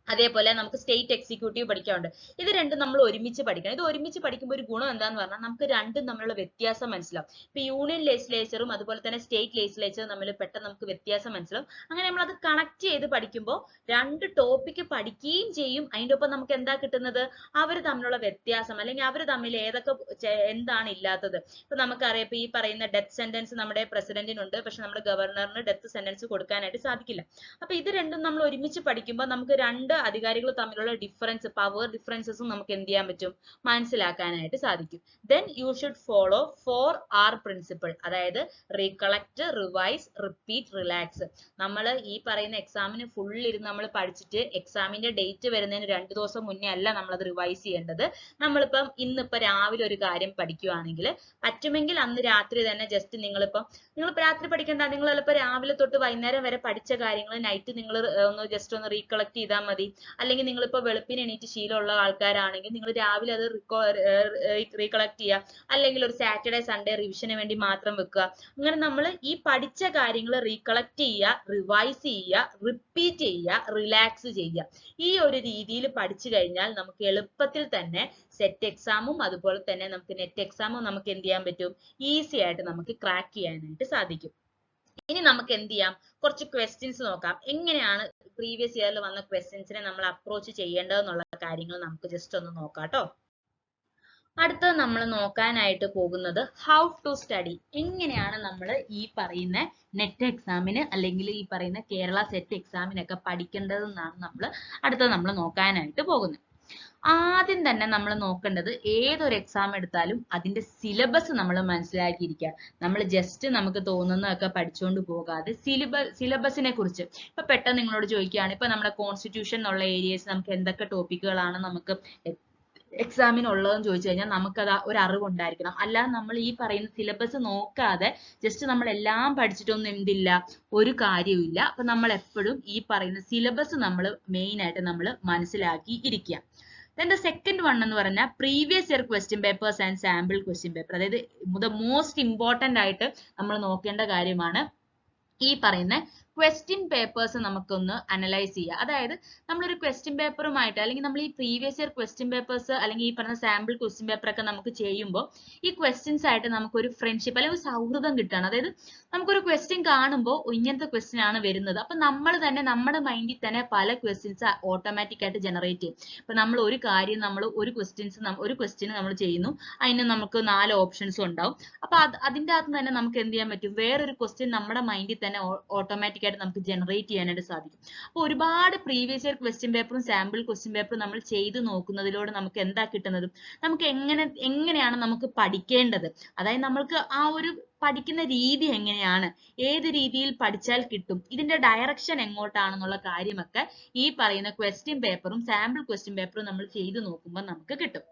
അതേപോലെ നമുക്ക് സ്റ്റേറ്റ് എക്സിക്യൂട്ടീവ് പഠിക്കാനുണ്ട്. ഇത് രണ്ടും നമ്മൾ ഒരുമിച്ച് പഠിക്കണം. ഇത് ഒരുമിച്ച് പഠിക്കുമ്പോൾ ഒരു ഗുണം എന്താന്ന് പറഞ്ഞാൽ നമുക്ക് രണ്ടും തമ്മിലുള്ള വ്യത്യാസം മനസ്സിലാവും. ഇപ്പൊ യൂണിയൻ ലെജിസ്ലേച്ചറും അതുപോലെ തന്നെ സ്റ്റേറ്റ് ലെജിസ്ലേച്ചറും തമ്മിൽ പെട്ടെന്ന് നമുക്ക് വ്യത്യാസം മനസ്സിലാവും. അങ്ങനെ നമ്മൾ അത് കണക്ട് ചെയ്ത് പഠിക്കുമ്പോൾ 2 ടോപ്പിക്ക് പഠിക്കുകയും ചെയ്യും. അതിൻ്റെ ഒപ്പം നമുക്ക് എന്താ കിട്ടുന്നത്, അവർ തമ്മിലുള്ള വ്യത്യാസം, അല്ലെങ്കിൽ അവർ തമ്മിൽ എന്താണ് ഇല്ലാത്തത്. ഇപ്പൊ നമുക്കറിയാം, ഇപ്പൊ ഈ പറയുന്ന ഡെത്ത് സെന്റൻസ് നമ്മുടെ പ്രസിഡന്റിനുണ്ട്, പക്ഷെ നമ്മുടെ ഗവർണറിന് ഡെത്ത് സെന്റൻസ് കൊടുക്കാനായിട്ട് സാധിക്കില്ല. അപ്പൊ ഇത് രണ്ടും നമ്മൾ ഒരുമിച്ച് പഠിക്കുമ്പോൾ നമുക്ക് 2 അധികാരികൾ തമ്മിലുള്ള ഡിഫറൻസ്, പവർ ഡിഫറൻസസും നമുക്ക് എന്ത് ചെയ്യാൻ പറ്റും, മനസ്സിലാക്കാനായിട്ട് സാധിക്കും. Then you should follow 4R principle. അതായത് റീകളക്ട്, റിവൈസ്, റിപ്പീറ്റ്, റിലാക്സ്. നമ്മൾ ഈ പറയുന്ന എക്സാമിന് ഫുൾ ഇരുന്ന് നമ്മൾ പഠിച്ചിട്ട് എക്സാമിന്റെ ഡേറ്റ് വരുന്നതിന് 2 ദിവസം മുന്നേ അല്ല നമ്മളത് റിവൈസ് ചെയ്യേണ്ടത്. നമ്മളിപ്പം ഇന്നിപ്പോ രാവിലെ ഒരു കാര്യം പഠിക്കുകയാണെങ്കിൽ പറ്റുമെങ്കിൽ അന്ന് രാത്രി തന്നെ ജസ്റ്റ് നിങ്ങൾ രാത്രി പഠിക്കേണ്ട, നിങ്ങൾ ചിലപ്പോൾ രാവിലെ തൊട്ട് വൈകുന്നേരം വരെ പഠിച്ച കാര്യങ്ങൾ നൈറ്റ് നിങ്ങൾ ജസ്റ്റ് ഒന്ന് റീകളക്ട് ചെയ്താൽ മതി. അല്ലെങ്കിൽ നിങ്ങളിപ്പോ വെളുപ്പിന് എണീറ്റ് ശീലമുള്ള ആൾക്കാരാണെങ്കിൽ നിങ്ങൾ രാവിലെ അത് റീകളക്ട് ചെയ്യുക. അല്ലെങ്കിൽ ഒരു സാറ്റർഡേ സൺഡേ റിവിഷന് വേണ്ടി മാത്രം വെക്കുക. അങ്ങനെ നമ്മൾ ഈ പഠിച്ച കാര്യങ്ങൾ റീകളക്ട് ചെയ്യുക, റിവൈസ് ചെയ്യുക, റിപ്പീറ്റ് ചെയ്യുക, റിലാക്സ് ചെയ്യുക. ഈ ഒരു രീതിയിൽ പഠിച്ചു കഴിഞ്ഞാൽ നമുക്ക് എളുപ്പത്തിൽ തന്നെ സെറ്റ് എക്സാമും അതുപോലെ തന്നെ നമുക്ക് നെറ്റ് എക്സാമും നമുക്ക് എന്ത് ചെയ്യാൻ പറ്റും, ഈസി ആയിട്ട് നമുക്ക് ക്രാക്ക് ചെയ്യാനായിട്ട് സാധിക്കും. ഇനി നമുക്ക് എന്ത് ചെയ്യാം, കുറച്ച് ക്വസ്റ്റ്യൻസ് നോക്കാം. എങ്ങനെയാണ് പ്രീവിയസ് ഇയറിൽ വന്ന ക്വസ്റ്റ്യൻസിനെ നമ്മൾ അപ്രോച്ച് ചെയ്യേണ്ടതെന്നുള്ള കാര്യങ്ങൾ നമുക്ക് ജസ്റ്റ് ഒന്ന് നോക്കാം കേട്ടോ. അടുത്തത് നമ്മൾ നോക്കാനായിട്ട് പോകുന്നത് ഹൗ ടു സ്റ്റഡി. എങ്ങനെയാണ് നമ്മൾ ഈ പറയുന്ന നെറ്റ് എക്സാമിന് അല്ലെങ്കിൽ ഈ പറയുന്ന കേരള സെറ്റ് എക്സാമിനൊക്കെ പഠിക്കേണ്ടതെന്നാണ് നമ്മൾ നോക്കാനായിട്ട് പോകുന്നത്. ആദ്യം തന്നെ നമ്മൾ നോക്കേണ്ടത്, ഏതൊരു എക്സാം എടുത്താലും അതിന്റെ സിലബസ് നമ്മൾ മനസ്സിലാക്കിയിരിക്കുക. നമ്മൾ ജസ്റ്റ് നമുക്ക് തോന്നുന്നതൊക്കെ പഠിച്ചുകൊണ്ട് പോകാതെ സിലബസിനെ കുറിച്ച് ഇപ്പൊ പെട്ടെന്ന് നിങ്ങളോട് ചോദിക്കുകയാണ്, ഇപ്പൊ നമ്മുടെ കോൺസ്റ്റിറ്റ്യൂഷൻ എന്നുള്ള ഏരിയസ് നമുക്ക് എന്തൊക്കെ ടോപ്പിക്കുകളാണ് നമുക്ക് എക്സാമിന് ഉള്ളതെന്ന് ചോദിച്ചു കഴിഞ്ഞാൽ നമുക്കത് ഒരു അറിവുണ്ടായിരിക്കണം. അല്ലാതെ നമ്മൾ ഈ പറയുന്ന സിലബസ് നോക്കാതെ ജസ്റ്റ് നമ്മൾ എല്ലാം പഠിച്ചിട്ടൊന്നും എന്തില്ല, ഒരു കാര്യവുമില്ല. അപ്പൊ നമ്മൾ എപ്പോഴും ഈ പറയുന്ന സിലബസ് നമ്മൾ മെയിൻ ആയിട്ട് നമ്മൾ മനസ്സിലാക്കി ഇരിക്കുക. Then the second one എന്ന് പറഞ്ഞാൽ previous year question papers and sample question paper. അതായത് the most important ആയിട്ട് നമ്മൾ നോക്കേണ്ട കാര്യമാണ് ഈ പറയുന്ന ക്വസ്റ്റ്യൻ പേപ്പേഴ്സ് നമുക്കൊന്ന് അനലൈസ് ചെയ്യുക. അതായത് നമ്മളൊരു ക്വസ്റ്റ്യൻ പേപ്പറുമായിട്ട് അല്ലെങ്കിൽ നമ്മൾ ഈ പ്രീവിയസ് ഇയർ ക്വസ്റ്റ്യൻ പേപ്പേഴ്സ് അല്ലെങ്കിൽ ഈ പറഞ്ഞ സാമ്പിൾ ക്വസ്റ്റ്യൻ പേപ്പർ ഒക്കെ നമുക്ക് ചെയ്യുമ്പോൾ ഈ ക്വസ്റ്റ്യൻസ് ആയിട്ട് നമുക്കൊരു ഫ്രണ്ട്ഷിപ്പ് അല്ലെങ്കിൽ ഒരു സൗഹൃദം കിട്ടുകയാണ്. അതായത് നമുക്കൊരു ക്വസ്റ്റ്യൻ കാണുമ്പോൾ ഇങ്ങനത്തെ ക്വസ്റ്റ്യൻ ആണ് വരുന്നത്, അപ്പൊ നമ്മൾ തന്നെ നമ്മുടെ മൈൻഡിൽ തന്നെ പല ക്വസ്റ്റ്യൻസ് ഓട്ടോമാറ്റിക് ആയിട്ട് ജനറേറ്റ് ചെയ്യും. ഇപ്പൊ നമ്മൾ ഒരു കാര്യം നമ്മൾ ഒരു ക്വസ്റ്റ്യൻ നമ്മൾ ചെയ്യുന്നു, അതിന് നമുക്ക് 4 ഓപ്ഷൻസും ഉണ്ടാവും. അപ്പൊ അതിന്റെ അകത്ത് തന്നെ നമുക്ക് എന്ത് ചെയ്യാൻ പറ്റും, വേറൊരു ക്വസ്റ്റ്യൻ നമ്മുടെ മൈൻഡിൽ തന്നെ ഓട്ടോമാറ്റിക് ഓട്ടോമാറ്റിക് ആയിട്ട് നമുക്ക് ജനറേറ്റ് ചെയ്യാനായിട്ട് സാധിക്കും. അപ്പോൾ ഒരുപാട് പ്രീവിയസ് ഇയർ ക്വസ്റ്റ്യൻ പേപ്പറും സാമ്പിൾ ക്വസ്റ്റ്യൻ പേപ്പറും നമ്മൾ ചെയ്ത് നോക്കുന്നതിലൂടെ നമുക്ക് എന്താ കിട്ടുന്നത്, നമുക്ക് എങ്ങനെയാണ് നമുക്ക് പഠിക്കേണ്ടത്, അതായത് നമ്മൾക്ക് ആ ഒരു പഠിക്കുന്ന രീതി എങ്ങനെയാണ്, ഏത് രീതിയിൽ പഠിച്ചാൽ കിട്ടും, ഇതിന്റെ ഡയറക്ഷൻ എങ്ങോട്ടാണെന്നുള്ള കാര്യമൊക്കെ ഈ പറയുന്ന ക്വസ്റ്റ്യൻ പേപ്പറും സാമ്പിൾ ക്വസ്റ്റ്യൻ പേപ്പറും നമ്മൾ ചെയ്ത് നോക്കുമ്പോൾ നമുക്ക് കിട്ടും.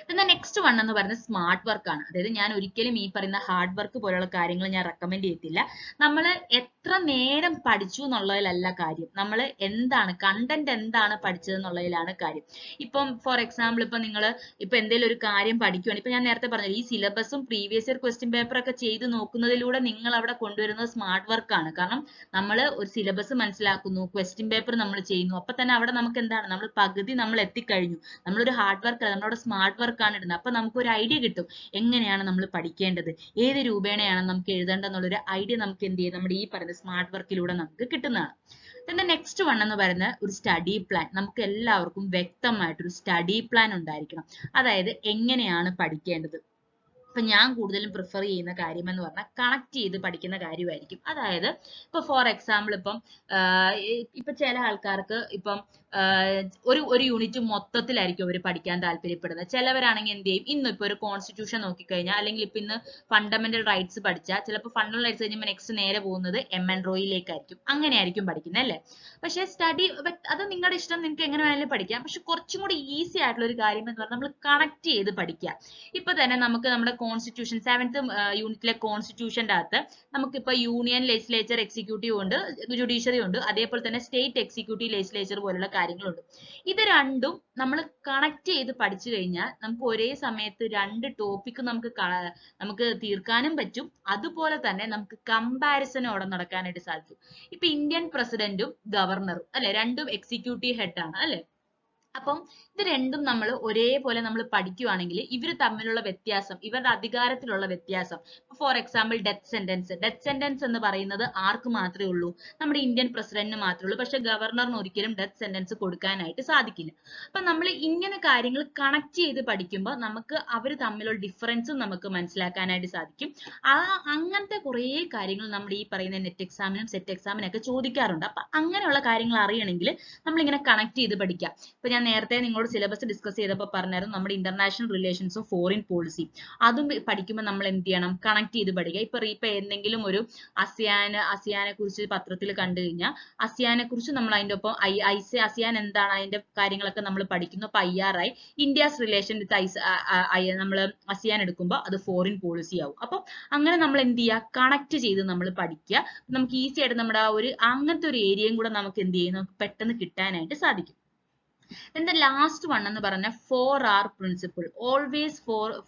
പിന്നെ നെക്സ്റ്റ് വൺ എന്ന് പറയുന്നത് സ്മാർട്ട് വർക്ക് ആണ്. അതായത് ഞാൻ ഒരിക്കലും ഈ പറയുന്ന ഹാർഡ് വർക്ക് പോലുള്ള കാര്യങ്ങൾ ഞാൻ റെക്കമെൻഡ് ചെയ്യത്തില്ല. നമ്മൾ എത്ര നേരം പഠിച്ചു എന്നുള്ളതിലല്ല കാര്യം, നമ്മൾ എന്താണ് കണ്ടന്റ് എന്താണ് പഠിച്ചത് എന്നുള്ളതിലാണ് കാര്യം. ഇപ്പം ഫോർ എക്സാമ്പിൾ ഇപ്പൊ നിങ്ങൾ ഇപ്പൊ എന്തെങ്കിലും ഒരു കാര്യം പഠിക്കുകയാണ്, ഇപ്പൊ ഞാൻ നേരത്തെ പറഞ്ഞു ഈ സിലബസും പ്രീവിയസ് ഇയർ ക്വസ്റ്റ്യൻ പേപ്പർ ഒക്കെ ചെയ്ത് നോക്കുന്നതിലൂടെ നിങ്ങൾ അവിടെ കൊണ്ടുവരുന്നത് സ്മാർട്ട് വർക്ക് ആണ്. കാരണം നമ്മൾ ഒരു സിലബസ് മനസ്സിലാക്കുന്നു, ക്വസ്റ്റ്യൻ പേപ്പർ നമ്മൾ ചെയ്യുന്നു, അപ്പൊ തന്നെ അവിടെ നമുക്ക് എന്താണ് നമ്മൾ പകുതി നമ്മൾ എത്തിക്കഴിഞ്ഞു. നമ്മളൊരു ഹാർഡ് വർക്ക് അല്ല, നമ്മളവിടെ സ്മാർട്ട് വർക്ക് ആണ് ഇടുന്നത്. അപ്പൊ നമുക്ക് ഒരു ഐഡിയ കിട്ടും എങ്ങനെയാണ് നമ്മൾ പഠിക്കേണ്ടത്, ഏത് രൂപേണയാണ് നമുക്ക് എഴുതേണ്ടത് എന്നുള്ളൊരു ഐഡിയ നമുക്ക് എന്ത് ചെയ്യും നമ്മുടെ ഈ പറയുന്ന സ്മാർട്ട് വർക്കിലൂടെ നമുക്ക് കിട്ടുന്നതാണ്. പിന്നെ നെക്സ്റ്റ് വൺ എന്ന് പറയുന്നത് ഒരു സ്റ്റഡി പ്ലാൻ. നമുക്ക് എല്ലാവർക്കും വ്യക്തമായിട്ടൊരു സ്റ്റഡി പ്ലാൻ ഉണ്ടായിരിക്കണം. അതായത് എങ്ങനെയാണ് പഠിക്കേണ്ടത്. അപ്പൊ ഞാൻ കൂടുതലും പ്രിഫർ ചെയ്യുന്ന കാര്യം എന്ന് പറഞ്ഞാൽ കണക്ട് ചെയ്ത് പഠിക്കുന്ന കാര്യമായിരിക്കും. അതായത് ഇപ്പൊ ഫോർ എക്സാമ്പിൾ ഇപ്പൊ ചില ആൾക്കാർക്ക് ഇപ്പം ഒരു യൂണിറ്റ് മൊത്തത്തിലായിരിക്കും അവർ പഠിക്കാൻ താല്പര്യപ്പെടുന്നത്. ചിലവരാണെങ്കിൽ എന്ത് ചെയ്യും, ഇന്നിപ്പോ ഒരു കോൺസ്റ്റിറ്റ്യൂഷൻ നോക്കിക്കഴിഞ്ഞാൽ, അല്ലെങ്കിൽ ഇപ്പൊ ഇന്ന് ഫണ്ടമെന്റൽ റൈറ്റ്സ് പഠിച്ചാൽ ചിലപ്പോൾ ഫണ്ടമെന്റൽ റൈറ്റ്സ് കഴിയുമ്പോൾ നെക്സ്റ്റ് നേരെ പോകുന്നത് MN റോയിലേക്കായിരിക്കും. അങ്ങനെയായിരിക്കും പഠിക്കുന്നത് അല്ലേ. പക്ഷെ അത് നിങ്ങളുടെ ഇഷ്ടം, നിങ്ങൾക്ക് എങ്ങനെ വേണമെങ്കിലും പഠിക്കാം. പക്ഷെ കുറച്ചും കൂടി ഈസി ആയിട്ടുള്ള ഒരു കാര്യം എന്ന് പറഞ്ഞാൽ നമ്മൾ കണക്ട് ചെയ്ത് പഠിക്കുക. ഇപ്പൊ തന്നെ നമുക്ക് നമ്മുടെ കോൺസ്റ്റിറ്റ്യൂഷൻ 7th യൂണിറ്റിലെ കോൺസ്റ്റിറ്റ്യൂഷന്റെ അകത്ത് നമുക്കിപ്പോ യൂണിയൻ ലെജിസ്ലേച്ചർ എക്സിക്യൂട്ടീവ് ഉണ്ട്, ജുഡീഷ്യറി ഉണ്ട്, അതേപോലെ തന്നെ സ്റ്റേറ്റ് എക്സിക്യൂട്ടീവ് ലെജിസ്ലേച്ചർ പോലുള്ള കാര്യങ്ങളുണ്ട്. ഇത് രണ്ടും നമ്മൾ കണക്ട് ചെയ്ത് പഠിച്ചു കഴിഞ്ഞാൽ നമുക്ക് ഒരേ സമയത്ത് രണ്ട് ടോപ്പിക് നമുക്ക് തീർക്കാനും പറ്റും. അതുപോലെ തന്നെ നമുക്ക് കമ്പാരിസനോടെ നടക്കാനായിട്ട് സാധിക്കും. ഇപ്പൊ ഇന്ത്യൻ പ്രസിഡന്റും ഗവർണറും അല്ലെ, രണ്ടും എക്സിക്യൂട്ടീവ് ഹെഡ് ആണ് അല്ലെ. അപ്പം ഇത് രണ്ടും നമ്മൾ ഒരേപോലെ നമ്മൾ പഠിക്കുകയാണെങ്കിൽ ഇവർ തമ്മിലുള്ള വ്യത്യാസം, ഇവരുടെ അധികാരത്തിലുള്ള വ്യത്യാസം, ഫോർ എക്സാമ്പിൾ ഡെത്ത് സെന്റൻസ് എന്ന് പറയുന്നത് ആർക്ക് മാത്രമേ ഉള്ളൂ, നമ്മുടെ ഇന്ത്യൻ പ്രസിഡന്റിന് മാത്രമേ ഉള്ളൂ. പക്ഷെ ഗവർണറിന് ഒരിക്കലും ഡെത്ത് സെന്റൻസ് കൊടുക്കാനായിട്ട് സാധിക്കില്ല. അപ്പൊ നമ്മൾ ഇങ്ങനെ കാര്യങ്ങൾ കണക്ട് ചെയ്ത് പഠിക്കുമ്പോൾ നമുക്ക് അവർ തമ്മിലുള്ള ഡിഫറൻസും നമുക്ക് മനസ്സിലാക്കാനായിട്ട് സാധിക്കും. അങ്ങനത്തെ കുറേ കാര്യങ്ങൾ നമ്മുടെ ഈ പറയുന്ന നെറ്റ് എക്സാമിനും സെറ്റ് എക്സാമിനൊക്കെ ചോദിക്കാറുണ്ട്. അപ്പൊ അങ്ങനെയുള്ള കാര്യങ്ങൾ അറിയണമെങ്കിൽ നമ്മളിങ്ങനെ കണക്ട് ചെയ്ത് പഠിക്കാം. ഇപ്പൊ ഞാൻ നേരത്തെ നിങ്ങളോട് സിലബസ് ഡിസ്കസ് ചെയ്തപ്പോൾ പറഞ്ഞായിരുന്നു നമ്മുടെ ഇന്റർനാഷണൽ റിലേഷൻസും ഫോറിൻ പോളിസിയും, അതും പഠിക്കുമ്പോൾ നമ്മൾ എന്ത് ചെയ്യണം, കണക്ട് ചെയ്ത് പഠിക്കുക. ഇപ്പൊ എന്തെങ്കിലും ഒരു ASEAN കുറിച്ച് പത്രത്തിൽ കണ്ടു കഴിഞ്ഞാൽ ASEAN കുറിച്ച് നമ്മൾ അതിന്റെ ഒപ്പം ASEAN എന്താണ് അതിന്റെ കാര്യങ്ങളൊക്കെ നമ്മൾ പഠിക്കുന്നു. അപ്പൊ IRI ഇന്ത്യസ് റിലേഷൻ വിത്ത് നമ്മൾ ASEAN എടുക്കുമ്പോൾ അത് ഫോറിൻ പോളിസി ആവും. അപ്പൊ അങ്ങനെ നമ്മൾ എന്ത് ചെയ്യുക, കണക്ട് ചെയ്ത് നമ്മൾ പഠിക്കുക. നമുക്ക് ഈസി ആയിട്ട് നമ്മുടെ ആ ഒരു അങ്ങനത്തെ ഒരു ഏരിയയും കൂടെ നമുക്ക് എന്ത് ചെയ്യും, നമുക്ക് പെട്ടെന്ന് കിട്ടാനായിട്ട് സാധിക്കും. Then the last one എന്ന് പറഞ്ഞ 4R principle. Always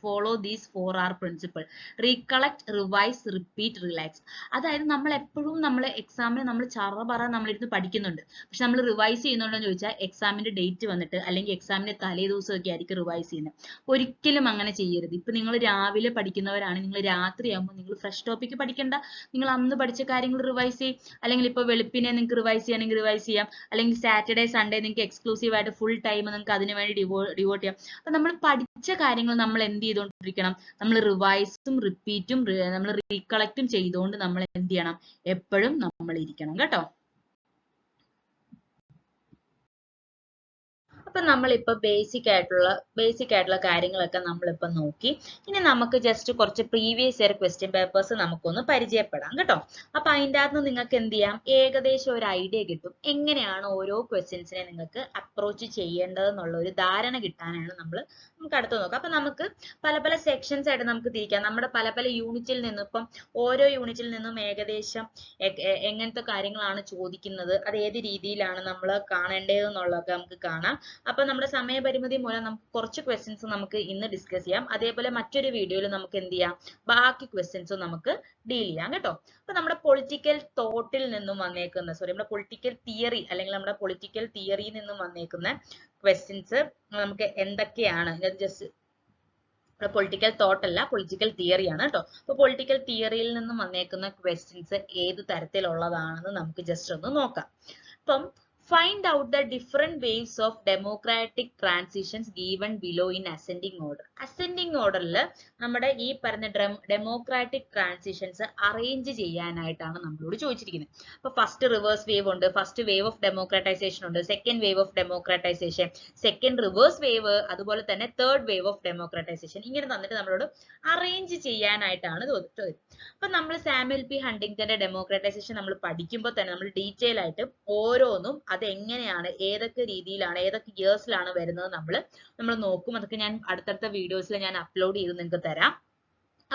follow these 4R principle. Recollect, revise, repeat, relax. അതായത് നമ്മൾ എപ്പോഴും നമ്മൾ എക്സാമിന് നമ്മൾ ചറപറ നമ്മളിരുന്ന് പഠിക്കുന്നുണ്ട്. പക്ഷെ നമ്മൾ റിവൈസ് ചെയ്യുന്നുണ്ടോ എന്ന് ചോദിച്ചാൽ എക്സാമിന്റെ ഡേറ്റ് വന്നിട്ട് അല്ലെങ്കിൽ എക്സാമിന്റെ തലേ ദിവസമൊക്കെ ആയിരിക്കും റിവൈസ് ചെയ്യുന്നത്. ഒരിക്കലും അങ്ങനെ ചെയ്യരുത്. ഇപ്പൊ നിങ്ങൾ രാവിലെ പഠിക്കുന്നവരാണ്, നിങ്ങൾ രാത്രിയാകുമ്പോൾ നിങ്ങൾ ഫ്രഷ് ടോപ്പിക്ക് പഠിക്കേണ്ട, നിങ്ങൾ അന്ന് പഠിച്ച കാര്യങ്ങൾ റിവൈസ് ചെയ്യും. അല്ലെങ്കിൽ ഇപ്പൊ വെളുപ്പിനെ നിങ്ങൾക്ക് റിവൈസ് ചെയ്യണമെങ്കിൽ റിവൈസ് ചെയ്യാം, അല്ലെങ്കിൽ സാറ്റർഡേ സൺഡേ നിങ്ങൾക്ക് എക്സ്ക്ലൂസീവ് ആയിട്ട് ഫുൾ ടൈം നിങ്ങൾക്ക് അതിനു വേണ്ടി ഡിവോട്ട് ചെയ്യാം. അപ്പൊ നമ്മൾ പഠിച്ച കാര്യങ്ങൾ നമ്മൾ എന്ത് ചെയ്തുകൊണ്ടിരിക്കണം, നമ്മൾ റിവൈസും റിപ്പീറ്റും നമ്മൾ റീകളക്റ്റും ചെയ്തുകൊണ്ട് നമ്മൾ എന്ത് ചെയ്യണം, എപ്പോഴും നമ്മൾ ഇരിക്കണം കേട്ടോ. അപ്പൊ നമ്മളിപ്പോ ബേസിക് ആയിട്ടുള്ള കാര്യങ്ങളൊക്കെ നമ്മളിപ്പോ നോക്കി. ഇനി നമുക്ക് ജസ്റ്റ് കുറച്ച് പ്രീവിയസ് ഇയർ ക്വസ്റ്റ്യൻ പേപ്പേഴ്സ് നമുക്കൊന്ന് പരിചയപ്പെടാം കേട്ടോ. അപ്പൊ അതിൻ്റെ അകത്ത് നിങ്ങൾക്ക് എന്ത് ചെയ്യാം, ഏകദേശം ഒരു ഐഡിയ കിട്ടും എങ്ങനെയാണ് ഓരോ ക്വസ്റ്റ്യൻസിനെ നിങ്ങൾക്ക് അപ്രോച്ച് ചെയ്യേണ്ടതെന്നുള്ള ഒരു ധാരണ കിട്ടാനാണ് നമുക്ക് അടുത്ത് നോക്കാം. അപ്പൊ നമുക്ക് പല പല സെക്ഷൻസ് ആയിട്ട് നമുക്ക് തിരിക്കാം. നമ്മുടെ പല പല യൂണിറ്റിൽ നിന്നും ഇപ്പം ഓരോ യൂണിറ്റിൽ നിന്നും ഏകദേശം എങ്ങനത്തെ കാര്യങ്ങളാണ് ചോദിക്കുന്നത്, അത് ഏത് രീതിയിലാണ് നമ്മൾ കാണേണ്ടതെന്നുള്ളതൊക്കെ നമുക്ക് കാണാം. അപ്പൊ നമ്മുടെ സമയപരിമിതി മൂലം നമുക്ക് കുറച്ച് ക്വസ്റ്റ്യൻസ് നമുക്ക് ഇന്ന് ഡിസ്കസ് ചെയ്യാം. അതേപോലെ മറ്റൊരു വീഡിയോയിൽ നമുക്ക് എന്ത് ചെയ്യാം, ബാക്കി ക്വസ്റ്റ്യൻസും നമുക്ക് ഡീൽ ചെയ്യാം കേട്ടോ. അപ്പൊ നമ്മുടെ പൊളിറ്റിക്കൽ തോട്ടിൽ നിന്നും വന്നേക്കുന്ന നമ്മുടെ പൊളിറ്റിക്കൽ തിയറി അല്ലെങ്കിൽ നമ്മുടെ പൊളിറ്റിക്കൽ തിയറിയിൽ നിന്നും വന്നേക്കുന്ന ക്വസ്റ്റ്യൻസ് നമുക്ക് എന്തൊക്കെയാണ്, ജസ്റ്റ് പൊളിറ്റിക്കൽ തോട്ട് അല്ല, പൊളിറ്റിക്കൽ തിയറി ആണ് കേട്ടോ. അപ്പൊ പൊളിറ്റിക്കൽ തിയറിയിൽ നിന്നും വന്നേക്കുന്ന ക്വസ്റ്റ്യൻസ് ഏത് തരത്തിലുള്ളതാണെന്ന് നമുക്ക് ജസ്റ്റ് ഒന്ന് നോക്കാം. അപ്പം Find out the different waves of democratic transitions given below in ascending order. Ascending orderൽ നമ്മുടെ ഈ പറഞ്ഞ ഡെമോക്രാറ്റിക് ട്രാൻസിഷൻസ് അറേഞ്ച് ചെയ്യാനായിട്ടാണ് നമ്മളോട് ചോദിച്ചിരിക്കുന്നത്. അപ്പൊ ഫസ്റ്റ് റിവേഴ്സ് വേവ് ഉണ്ട്, ഫസ്റ്റ് വേവ് ഓഫ് ഡെമോക്രാറ്റൈസേഷൻ ഉണ്ട്, second wave of ഡെമോക്രാറ്റൈസേഷൻ, second reverse wave, അതുപോലെ തന്നെ തേർഡ് വേവ് ഓഫ് ഡെമോക്രാറ്റൈസേഷൻ. ഇങ്ങനെ തന്നിട്ട് നമ്മളോട് അറേഞ്ച് ചെയ്യാനായിട്ടാണ് ചോദിച്ചത്. അപ്പൊ നമ്മൾ സാമുവൽ പി ഹണ്ടിങ്ടന്റെ ഡെമോക്രാറ്റൈസേഷൻ നമ്മൾ പഠിക്കുമ്പോൾ തന്നെ നമ്മൾ ഡീറ്റെയിൽ ആയിട്ട് ഓരോന്നും അത് എങ്ങനെയാണ്, ഏതൊക്കെ രീതിയിലാണ്, ഏതൊക്കെ ഇയേഴ്സിലാണ് വരുന്നത് നമ്മൾ നോക്കും. അതൊക്കെ ഞാൻ അടുത്തടുത്ത വീഡിയോസിൽ ഞാൻ അപ്ലോഡ് ചെയ്ത് നിങ്ങൾക്ക് തരാം.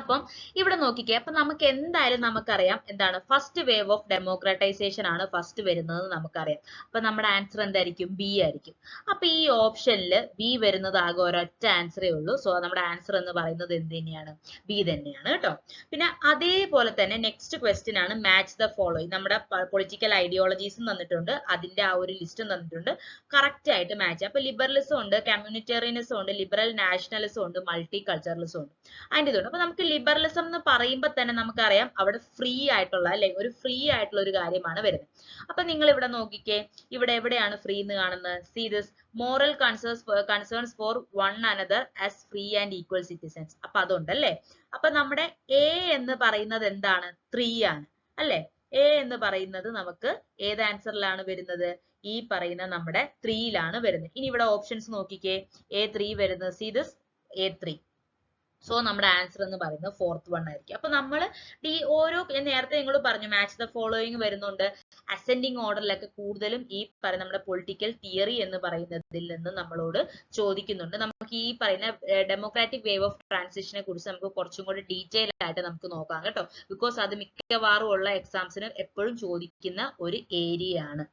അപ്പം ഇവിടെ നോക്കിക്കേ, അപ്പൊ നമുക്ക് എന്തായാലും നമുക്കറിയാം എന്താണ് ഫസ്റ്റ് വേവ് ഓഫ് ഡെമോക്രാറ്റൈസേഷൻ ആണ് ഫസ്റ്റ് വരുന്നത് നമുക്കറിയാം. അപ്പൊ നമ്മുടെ ആൻസർ എന്തായിരിക്കും? ബി ആയിരിക്കും. അപ്പൊ ഈ ഓപ്ഷനിൽ ബി വരുന്നത് ആകെ ഒരൊറ്റ ആൻസറേ ഉള്ളൂ. സോ നമ്മുടെ ആൻസർ എന്ന് പറയുന്നത് എന്ത് തന്നെയാണ്? ബി തന്നെയാണ് കേട്ടോ. പിന്നെ അതേപോലെ തന്നെ നെക്സ്റ്റ് ക്വസ്റ്റ്യൻ ആണ് മാച്ച് ദ ഫോളോയിങ്. നമ്മുടെ പൊളിറ്റിക്കൽ ഐഡിയോളജീസും തന്നിട്ടുണ്ട്, അതിന്റെ ആ ഒരു ലിസ്റ്റും തന്നിട്ടുണ്ട്, കറക്റ്റ് ആയിട്ട് മാച്ച്. അപ്പൊ ലിബറലിസം ഉണ്ട്, കമ്മ്യൂണിറ്റേറിയനിസം ഉണ്ട്, ലിബറൽ നാഷണലിസം ഉണ്ട്, മൾട്ടി കൾച്ചറലിസം ഉണ്ട്, അതിന്റെ ഇതുണ്ട്. അപ്പൊ നമുക്ക് ലിബറലിസം എന്ന് പറയുമ്പോൾ തന്നെ നമുക്കറിയാം അവിടെ ഫ്രീ ആയിട്ടുള്ള അല്ലെ, ഒരു ഫ്രീ ആയിട്ടുള്ള ഒരു കാര്യമാണ് വരുന്നത്. അപ്പൊ നിങ്ങൾ ഇവിടെ നോക്കിക്കേ, ഇവിടെ എവിടെയാണ് ഫ്രീ എന്ന് കാണുന്നത്? See this moral concerns for one another as free and equal citizens. അപ്പൊ അതുണ്ടല്ലേ. അപ്പൊ നമ്മുടെ എ എന്ന് പറയുന്നത് എന്താണ്? 3 ആണ് അല്ലെ. എ എന്ന് പറയുന്നത് നമുക്ക് ഏത് ആൻസറിലാണ് വരുന്നത്? ഈ പറയുന്ന നമ്മുടെ 3യിലാണ് വരുന്നത്. ഇനി ഇവിടെ ഓപ്ഷൻസ് നോക്കിക്കേ, A3 വരുന്നത്, സീ ദിസ് A3. സോ നമ്മുടെ ആൻസർ എന്ന് പറയുന്നത് 4th വൺ ആയിരിക്കും. അപ്പൊ നമ്മൾ ഈ ഓരോ, നേരത്തെ നിങ്ങൾ പറഞ്ഞു മാച്ച് ദ ഫോളോയിങ് വരുന്നുണ്ട്, അസെൻഡിങ് ഓർഡറിലൊക്കെ കൂടുതലും ഈ പറയുന്ന നമ്മുടെ പൊളിറ്റിക്കൽ തിയറി എന്ന് പറയുന്നതിൽ നിന്ന് നമ്മളോട് ചോദിക്കുന്നുണ്ട്. നമുക്ക് ഈ പറയുന്ന ഡെമോക്രാറ്റിക് വേവ് ഓഫ് ട്രാൻസിഷനെ കുറിച്ച് നമുക്ക് കുറച്ചും കൂടി ഡീറ്റെയിൽ ആയിട്ട് നമുക്ക് നോക്കാം കേട്ടോ. ബിക്കോസ് അത് മിക്കവാറും ഉള്ള എക്സാംസിന് എപ്പോഴും ചോദിക്കുന്ന ഒരു ഏരിയ ആണ്.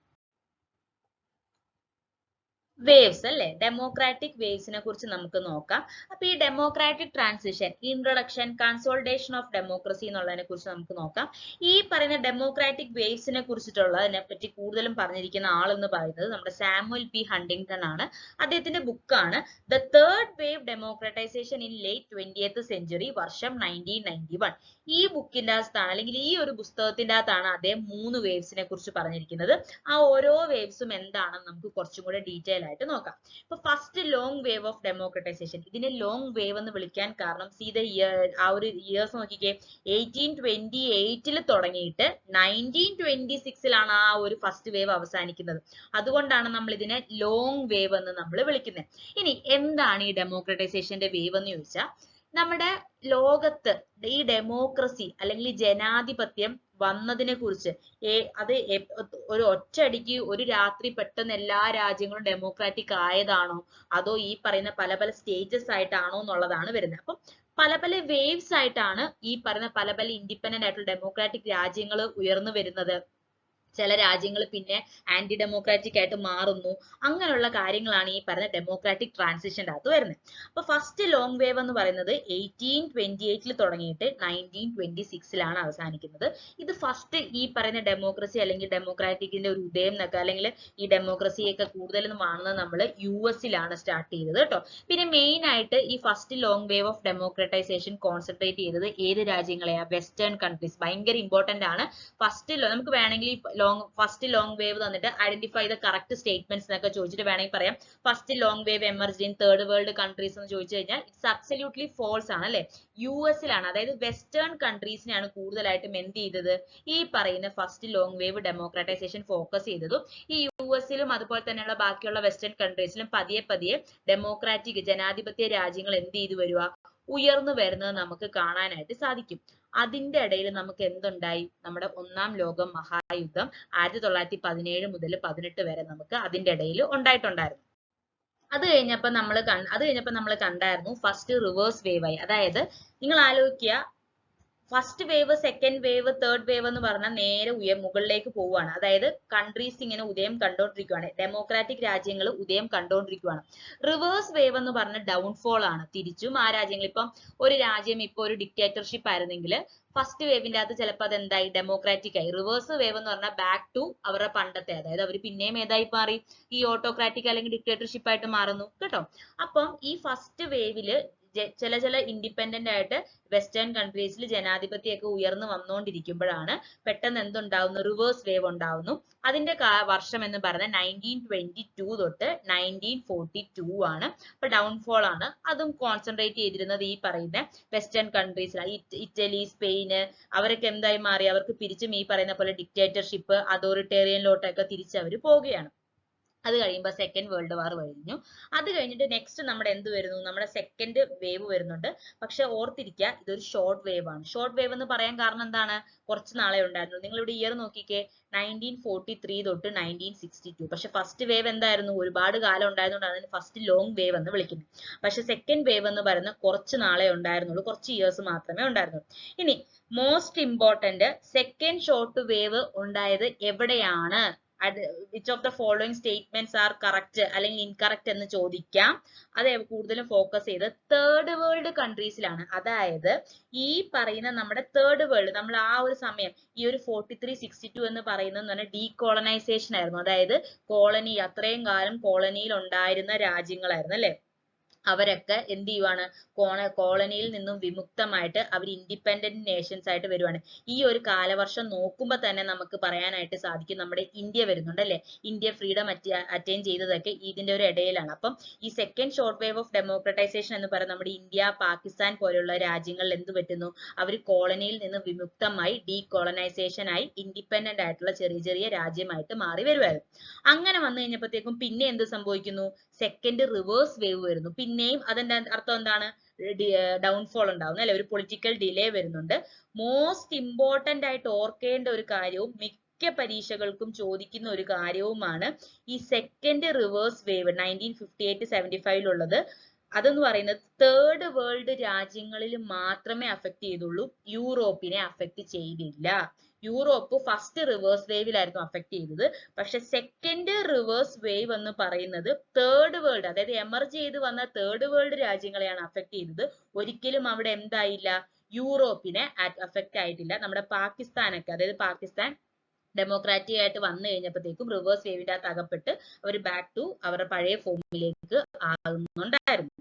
വേവ്സ് അല്ലെ, ഡെമോക്രാറ്റിക് വേവ്സിനെ കുറിച്ച് നമുക്ക് നോക്കാം. അപ്പൊ ഈ democratic transition, introduction, consultation of democracy എന്നുള്ളതിനെ കുറിച്ച് നമുക്ക് നോക്കാം. ഈ പറയുന്ന ഡെമോക്രാറ്റിക് വേവ്സിനെ കുറിച്ചിട്ടുള്ളതിനെ പറ്റി കൂടുതലും പറഞ്ഞിരിക്കുന്ന ആളെന്ന് പറയുന്നത് നമ്മുടെ സാമുവൽ പി ഹണ്ടിങ്ടൺ ആണ്. അദ്ദേഹത്തിന്റെ ബുക്കാണ് the third wave ഡെമോക്രാറ്റൈസേഷൻ in late 20th century, വർഷം 1991. ഈ ബുക്കിന്റെ അകത്താണ്, അല്ലെങ്കിൽ ഈ ഒരു പുസ്തകത്തിന്റെ അകത്താണ് അദ്ദേഹം 3 വേവ്സിനെ കുറിച്ച് പറഞ്ഞിരിക്കുന്നത്. ആ ഓരോ വേവ്സും എന്താണെന്ന് നമുക്ക് കുറച്ചും കൂടെ ഡീറ്റെയിൽ ആയിട്ട് നോക്കാം. ഇപ്പൊ ഫസ്റ്റ് ലോങ് വേവ് ഓഫ് ഡെമോക്രാറ്റൈസേഷൻ, ഇതിനെ ലോങ് വേവ് എന്ന് വിളിക്കാൻ കാരണം സീത ആ ഒരു ഇയേഴ്സ് നോക്കിക്കേ, 1828 തുടങ്ങിയിട്ട് 1926 ആ ഒരു ഫസ്റ്റ് വേവ് അവസാനിക്കുന്നത്. അതുകൊണ്ടാണ് നമ്മൾ ഇതിനെ ലോങ് വേവ് എന്ന് നമ്മൾ വിളിക്കുന്നത്. ഇനി എന്താണ് ഈ ഡെമോക്രാറ്റൈസേഷന്റെ വേവ് എന്ന് ചോദിച്ചാൽ, നമ്മുടെ ലോകത്ത് ഈ ഡെമോക്രസി അല്ലെങ്കിൽ ജനാധിപത്യം വന്നതിനെ കുറിച്ച് അത് ഒരു ഒറ്റയടിക്ക് ഒരു രാത്രി പെട്ടെന്ന് എല്ലാ രാജ്യങ്ങളും ഡെമോക്രാറ്റിക് ആയതാണോ, അതോ ഈ പറയുന്ന പല പല സ്റ്റേജസ് ആയിട്ടാണോ എന്നുള്ളതാണ് വരുന്നത്. അപ്പം പല പല വേവ്സ് ആയിട്ടാണ് ഈ പറയുന്ന പല പല ഇൻഡിപെൻഡന്റ് ആയിട്ടുള്ള ഡെമോക്രാറ്റിക് രാജ്യങ്ങൾ ഉയർന്നു വരുന്നത്. ചില രാജ്യങ്ങൾ പിന്നെ ആന്റി ഡെമോക്രാറ്റിക് ആയിട്ട് മാറുന്നു. അങ്ങനെയുള്ള കാര്യങ്ങളാണ് ഈ പറയുന്ന ഡെമോക്രാറ്റിക് ട്രാൻസിഷന്റെ അകത്ത് വരുന്നത്. അപ്പൊ ഫസ്റ്റ് ലോങ് വേവ് എന്ന് പറയുന്നത് 1828 തുടങ്ങിയിട്ട് 1926 അവസാനിക്കുന്നത്. ഇത് ഫസ്റ്റ് ഈ പറയുന്ന ഡെമോക്രസി അല്ലെങ്കിൽ ഡെമോക്രാറ്റിക്കിന്റെ ഒരു ഉദയം എന്നൊക്കെ, അല്ലെങ്കിൽ ഈ ഡെമോക്രസിയൊക്കെ കൂടുതലും കാണുന്നത് നമ്മൾ US സ്റ്റാർട്ട് ചെയ്തത് കേട്ടോ. പിന്നെ മെയിൻ ആയിട്ട് ഈ first long wave of democratisation concentrate ചെയ്തത് ഏത് രാജ്യങ്ങളെയാ? Western countries. ഭയങ്കര ഇമ്പോർട്ടന്റ് ആണ്. നമുക്ക് വേണമെങ്കിൽ ഫസ്റ്റ് ലോങ് വേവ് തന്നിട്ട് ഐഡന്റിഫൈ ദ കറക്റ്റ് സ്റ്റേറ്റ്മെന്റ്സ് എന്നൊക്കെ ചോദിച്ചിട്ട് വേണമെങ്കിൽ പറയാം first long wave emerged in third world countries എന്ന് ചോദിച്ചു കഴിഞ്ഞാൽ ഇറ്റ്സ് അബ്സല്യൂട്ട്ലി ഫോൾസ് ആണ് അല്ലെ. US അതായത് വെസ്റ്റേൺ കൺട്രീസിനെയാണ് കൂടുതലായിട്ടും എന്ത് ചെയ്തത്? ഈ പറയുന്ന ഫസ്റ്റ് ലോങ് വേവ് ഡെമോക്രാറ്റൈസേഷൻ ഫോക്കസ് ചെയ്തതും. ഈ US അതുപോലെ തന്നെയുള്ള ബാക്കിയുള്ള വെസ്റ്റേൺ കൺട്രീസിലും പതിയെ പതിയെ ഡെമോക്രാറ്റിക് ജനാധിപത്യ രാജ്യങ്ങൾ എന്ത് ചെയ്തു വരിക? ഉയർന്നു വരുന്നത് നമുക്ക് കാണാനായിട്ട് സാധിക്കും. അതിന്റെ ഇടയിൽ നമുക്ക് എന്തുണ്ടായി? നമ്മുടെ ഒന്നാം ലോക മഹായുദ്ധം 1917 മുതൽ 18 വരെ നമുക്ക് അതിന്റെ ഇടയിൽ ഉണ്ടായിട്ടുണ്ടായിരുന്നു. അത് കഴിഞ്ഞപ്പോ നമ്മൾ കണ്ടായിരുന്നു ഫസ്റ്റ് റിവേഴ്സ് വേവ് ആയി. അതായത് നിങ്ങൾ ആലോചിക്കുക, first wave, second wave, third wave എന്ന് പറഞ്ഞാൽ നേരെ മുകളിലേക്ക് പോവുകയാണ്. അതായത് കൺട്രീസ് ഇങ്ങനെ ഉദയം കണ്ടോണ്ടിരിക്കുകയാണ്, ഡെമോക്രാറ്റിക് രാജ്യങ്ങൾ ഉദയം കണ്ടോണ്ടിരിക്കുകയാണ്. റിവേഴ്സ് വേവ് എന്ന് പറഞ്ഞ ഡൗൺഫോൾ ആണ്. തിരിച്ചും ആ രാജ്യങ്ങൾ, ഇപ്പം ഒരു രാജ്യം ഇപ്പൊ ഒരു ഡിക്റ്റേറ്റർഷിപ്പ് ആയിരുന്നെങ്കിൽ ഫസ്റ്റ് വേവിന്റെ അകത്ത് ചിലപ്പോൾ അത് എന്തായി ഡെമോക്രാറ്റിക് ആയി. റിവേഴ്സ് വേവ് എന്ന് പറഞ്ഞാൽ ബാക്ക് ടു അവരുടെ പണ്ടത്തെ, അതായത് അവർ പിന്നെയും ഏതായി മാറി, ഈ ഓട്ടോക്രാറ്റിക് അല്ലെങ്കിൽ ഡിക്റ്റേറ്റർഷിപ്പ് ആയിട്ട് മാറുന്നു കേട്ടോ. അപ്പം ഈ ഫസ്റ്റ് വേവില് ചില ഇൻഡിപെൻഡന്റ് ആയിട്ട് വെസ്റ്റേൺ കൺട്രീസിൽ ജനാധിപത്യമൊക്കെ ഉയർന്നു വന്നുകൊണ്ടിരിക്കുമ്പോഴാണ് പെട്ടെന്ന് എന്തുണ്ടാവുന്നു, റിവേഴ്സ് വേവ് ഉണ്ടാവുന്നു. അതിന്റെ വർഷം എന്ന് പറയുന്നത് 1922 തൊട്ട് 1942 ആണ്. അപ്പൊ ഡൗൺഫോൾ ആണ്. അതും കോൺസെൻട്രേറ്റ് ചെയ്തിരുന്നത് ഈ പറയുന്ന വെസ്റ്റേൺ കൺട്രീസിലാണ്. ഇറ്റലി, സ്പെയിന്, അവരൊക്കെ എന്തായി മാറി, അവർക്ക് തിരിച്ചും ഈ പറയുന്ന പോലെ ഡിക്റ്റേറ്റർഷിപ്പ്, അതോറിറ്റേറിയനിലോട്ടൊക്കെ തിരിച്ച് അവർ പോവുകയാണ്. അത് കഴിയുമ്പോൾ സെക്കൻഡ് വേൾഡ് വാർ കഴിഞ്ഞു. അത് കഴിഞ്ഞിട്ട് നെക്സ്റ്റ് നമ്മുടെ എന്ത് വരുന്നു, നമ്മുടെ സെക്കൻഡ് വേവ് വരുന്നുണ്ട്. പക്ഷെ ഓർത്തിരിക്കുക, ഇതൊരു ഷോർട്ട് വേവ് ആണ്. ഷോർട്ട് വേവ് എന്ന് പറയാൻ കാരണം എന്താണ്, കുറച്ച് നാളെ ഉണ്ടായിരുന്നു. നിങ്ങൾ ഇവിടെ ഇയർ നോക്കിക്കേ, 1943 തൊട്ട് 1962. പക്ഷെ ഫസ്റ്റ് വേവ് എന്തായിരുന്നു, ഒരുപാട് കാലം ഉണ്ടായതുകൊണ്ടാണ് അതിന് ഫസ്റ്റ് ലോങ് വേവ് എന്ന് വിളിക്കുന്നത്. പക്ഷെ സെക്കൻഡ് വേവ് എന്ന് പറയുന്നത് കുറച്ച് നാളെ ഉണ്ടായിരുന്നുള്ളൂ, കുറച്ച് ഇയേഴ്സ് മാത്രമേ ഉണ്ടായിരുന്നുള്ളൂ. ഇനി most important, second short wave ഉണ്ടായത് എവിടെയാണ്, which of the following statements are correct അല്ലെങ്കിൽ incorrect എന്ന് ചോദിക്കാം. അത് കൂടുതലും ഫോക്കസ് ചെയ്ത് തേർഡ് വേൾഡ് കൺട്രീസിലാണ്. അതായത് ഈ പറയുന്ന നമ്മുടെ തേർഡ് വേൾഡ്, നമ്മൾ ആ ഒരു സമയം ഈ ഒരു 43-62 എന്ന് പറയുന്നത് ഡീകോളനൈസേഷൻ ആയിരുന്നു. അതായത് കോളനി, അത്രയും കാലം കോളനിയിൽ ഉണ്ടായിരുന്ന രാജ്യങ്ങളായിരുന്നു അല്ലെ, അവരൊക്കെ എന്ത് ചെയ്യുവാണ്, കോളനിയിൽ നിന്നും വിമുക്തമായിട്ട് അവർ ഇൻഡിപെൻഡന്റ് നേഷൻസ് ആയിട്ട് വരുവാണ്. ഈ ഒരു കാലവർഷം നോക്കുമ്പോൾ തന്നെ നമുക്ക് പറയാനായിട്ട് സാധിക്കും, നമ്മുടെ ഇന്ത്യ വരുന്നുണ്ട് അല്ലെ. ഇന്ത്യ ഫ്രീഡം അറ്റൈൻ ചെയ്തതൊക്കെ ഇതിന്റെ ഒരു ഇടയിലാണ്. അപ്പം ഈ second short wave of democratisation എന്ന് പറയുന്നത് നമ്മുടെ ഇന്ത്യ, പാകിസ്ഥാൻ പോലുള്ള രാജ്യങ്ങളിൽ എന്ത് പറ്റുന്നു, അവർ കോളനിയിൽ നിന്ന് വിമുക്തമായി ഡീകോളനൈസേഷൻ ആയി ഇൻഡിപെൻഡന്റ് ആയിട്ടുള്ള ചെറിയ ചെറിയ രാജ്യമായിട്ട് മാറി വരുമായിരുന്നു. അങ്ങനെ വന്നു കഴിഞ്ഞപ്പോഴത്തേക്കും പിന്നെ എന്ത് സംഭവിക്കുന്നു, സെക്കൻഡ് റിവേഴ്സ് വേവ് വരുന്നു. പിന്നെയും അതിന്റെ അർത്ഥം എന്താണ്, ഡൗൺഫോൾ ഉണ്ടാവുന്നു അല്ലെ, ഒരു പൊളിറ്റിക്കൽ ഡിലേ വരുന്നുണ്ട്. മോസ്റ്റ് ഇമ്പോർട്ടന്റ് ആയിട്ട് ഓർക്കേണ്ട ഒരു കാര്യവും മിക്ക പരീക്ഷകൾക്കും ചോദിക്കുന്ന ഒരു കാര്യവുമാണ് ഈ സെക്കൻഡ് റിവേഴ്സ് വേവ് 1958-75 ഉള്ളത്. അതെന്ന് പറയുന്നത് തേർഡ് വേൾഡ് രാജ്യങ്ങളിൽ മാത്രമേ അഫക്ട് ചെയ്തുള്ളൂ, യൂറോപ്പിനെ അഫക്ട് ചെയ്തില്ല. യൂറോപ്പ് ഫസ്റ്റ് റിവേഴ്സ് വേവിലായിരുന്നു അഫക്ട് ചെയ്തത്. പക്ഷെ സെക്കൻഡ് റിവേഴ്സ് വേവ് എന്ന് പറയുന്നത് തേർഡ് വേൾഡ്, അതായത് എമർജ് ചെയ്ത് വന്ന തേർഡ് വേൾഡ് രാജ്യങ്ങളെയാണ് അഫക്ട് ചെയ്തത്. ഒരിക്കലും അവിടെ എന്തായില്ല, യൂറോപ്പിനെ അഫക്ട് ആയിട്ടില്ല. നമ്മുടെ പാകിസ്ഥാനൊക്കെ, അതായത് പാകിസ്ഥാൻ ഡെമോക്രാറ്റിക് ആയിട്ട് വന്നു കഴിഞ്ഞപ്പോഴത്തേക്കും റിവേഴ്സ് വേവിന്റെ അകത്ത് അകപ്പെട്ട് അവർ ബാക്ക് ടു അവരുടെ പഴയ ഫോമിലേക്ക് ആകുന്നുണ്ടായിരുന്നു.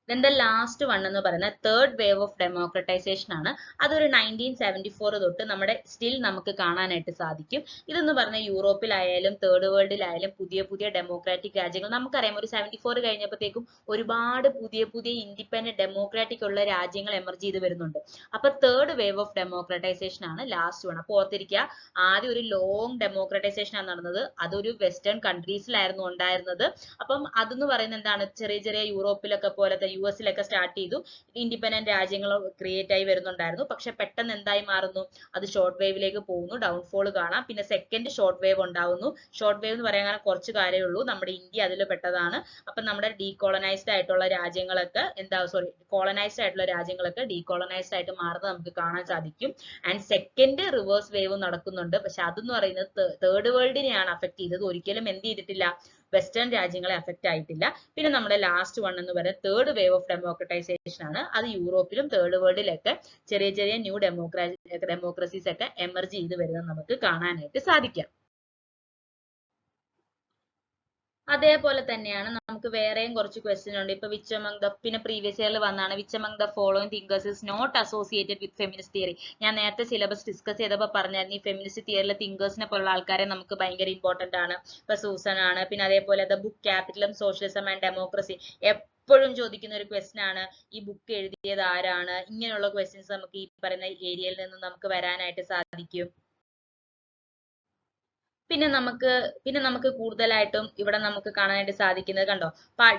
Then the last one എന്ന് പറയുന്നത് തേർഡ് വേവ് ഓഫ് ഡെമോക്രറ്റൈസേഷൻ ആണ്. അതൊരു 1974 തൊട്ട് നമ്മുടെ സ്റ്റിൽ നമുക്ക് കാണാനായിട്ട് സാധിക്കും. ഇതെന്ന് പറഞ്ഞാൽ യൂറോപ്പിലായാലും തേർഡ് വേൾഡിലായാലും പുതിയ പുതിയ ഡെമോക്രാറ്റിക് രാജ്യങ്ങൾ, നമുക്കറിയാം ഒരു 74 കഴിഞ്ഞപ്പോഴത്തേക്കും ഒരുപാട് പുതിയ ഇൻഡിപെൻഡന്റ് ഡെമോക്രാറ്റിക് ഉള്ള രാജ്യങ്ങൾ എമർജ് ചെയ്ത് വരുന്നുണ്ട്. അപ്പൊ തേർഡ് വേവ് ഓഫ് ഡെമോക്രറ്റൈസേഷൻ ആണ് ലാസ്റ്റ് വൺ. അപ്പൊ ഓർത്തിരിക്കുക, ആദ്യം ഒരു ലോങ് ഡെമോക്രറ്റൈസേഷൻ ആണ് നടന്നത്, അതൊരു വെസ്റ്റേൺ കൺട്രീസിലായിരുന്നു ഉണ്ടായിരുന്നത്. അപ്പം അതെന്ന് പറയുന്നത് എന്താണ്, ചെറിയ ചെറിയ യൂറോപ്പിലൊക്കെ പോലത്തെ യുഎസിലൊക്കെ സ്റ്റാർട്ട് ചെയ്തു, ഇൻഡിപെൻഡന്റ് രാജ്യങ്ങൾ ക്രിയേറ്റ് ആയി വരുന്നുണ്ടായിരുന്നു. പക്ഷെ പെട്ടെന്ന് എന്തായി മാറുന്നു, അത് ഷോർട്ട് വേവിലേക്ക് പോകുന്നു, ഡൗൺഫോൾ കാണാം. പിന്നെ സെക്കൻഡ് ഷോർട്ട് വേവ് ഉണ്ടാവുന്നു. ഷോർട്ട് വേവ് എന്ന് പറയാൻ കുറച്ച് കാര്യമേ ഉള്ളൂ, നമ്മുടെ ഇന്ത്യ അതിൽ പെട്ടതാണ്. അപ്പൊ നമ്മുടെ ഡീകോളനൈസ്ഡ് ആയിട്ടുള്ള രാജ്യങ്ങളൊക്കെ കോളനൈസ്ഡ് ആയിട്ടുള്ള രാജ്യങ്ങളൊക്കെ ഡീകോളനൈസ്ഡ് ആയിട്ട് മാറുന്നത് നമുക്ക് കാണാൻ സാധിക്കും. ആൻഡ് സെക്കൻഡ് റിവേഴ്സ് വേവ് നടക്കുന്നുണ്ട്. പക്ഷെ അതെന്ന് പറയുന്നത് തേർഡ് വേൾഡിനെയാണ് അഫക്ട് ചെയ്തത്, ഒരിക്കലും എന്ത് ചെയ്തിട്ടില്ല, വെസ്റ്റേൺ രാജ്യങ്ങളെ അഫക്ട് ആയിട്ടില്ല. പിന്നെ നമ്മുടെ ലാസ്റ്റ് വൺ എന്ന് പറയുന്നത് തേർഡ് വേവ് ഓഫ് ഡെമോക്രറ്റൈസേഷൻ ആണ്. അത് യൂറോപ്പിലും തേർഡ് വേൾഡിലൊക്കെ ചെറിയ ചെറിയ ന്യൂ ഡെമോക്രസീസ് ഒക്കെ എമർജ് ചെയ്ത് വരുന്നത് നമുക്ക് കാണാനായിട്ട് സാധിക്കാം. അതേപോലെ തന്നെയാണ് നമുക്ക് വേറെയും കുറച്ച് ക്വസ്റ്റ്യൻ ഉണ്ട്. ഇപ്പൊ വിച്ച് അമംഗ് ദ, പിന്നെ പ്രീവിയസ് ഇയറിൽ വന്നാണ് which among the following thinkers is not associated with feminist theory. ഞാൻ നേരത്തെ സിലബസ് ഡിസ്കസ് ചെയ്തപ്പോൾ പറഞ്ഞായിരുന്നു, ഈ ഫെമിനിസ്റ്റ് തിയറിയിലെ തിങ്കേഴ്സിനെ പോലുള്ള ആൾക്കാരെ നമുക്ക് ഭയങ്കര ഇമ്പോർട്ടന്റ് ആണ്. ഇപ്പൊ സൂസൻ ആണ്, പിന്നെ അതേപോലെ ദ ബുക്ക് ക്യാപിറ്റലും സോഷ്യലിസം ആൻഡ് ഡെമോക്രസി എപ്പോഴും ചോദിക്കുന്ന ഒരു ക്വസ്റ്റ്യൻ ആണ്, ഈ ബുക്ക് എഴുതിയത് ആരാണ്. ഇങ്ങനെയുള്ള ക്വസ്റ്റ്യൻസ് നമുക്ക് ഈ പറയുന്ന ഏരിയയിൽ നിന്ന് നമുക്ക് വരാനായിട്ട് സാധിക്കും. പിന്നെ നമുക്ക് കൂടുതലായിട്ടും ഇവിടെ നമുക്ക് കാണാനായിട്ട് സാധിക്കുന്നത് കണ്ടോ,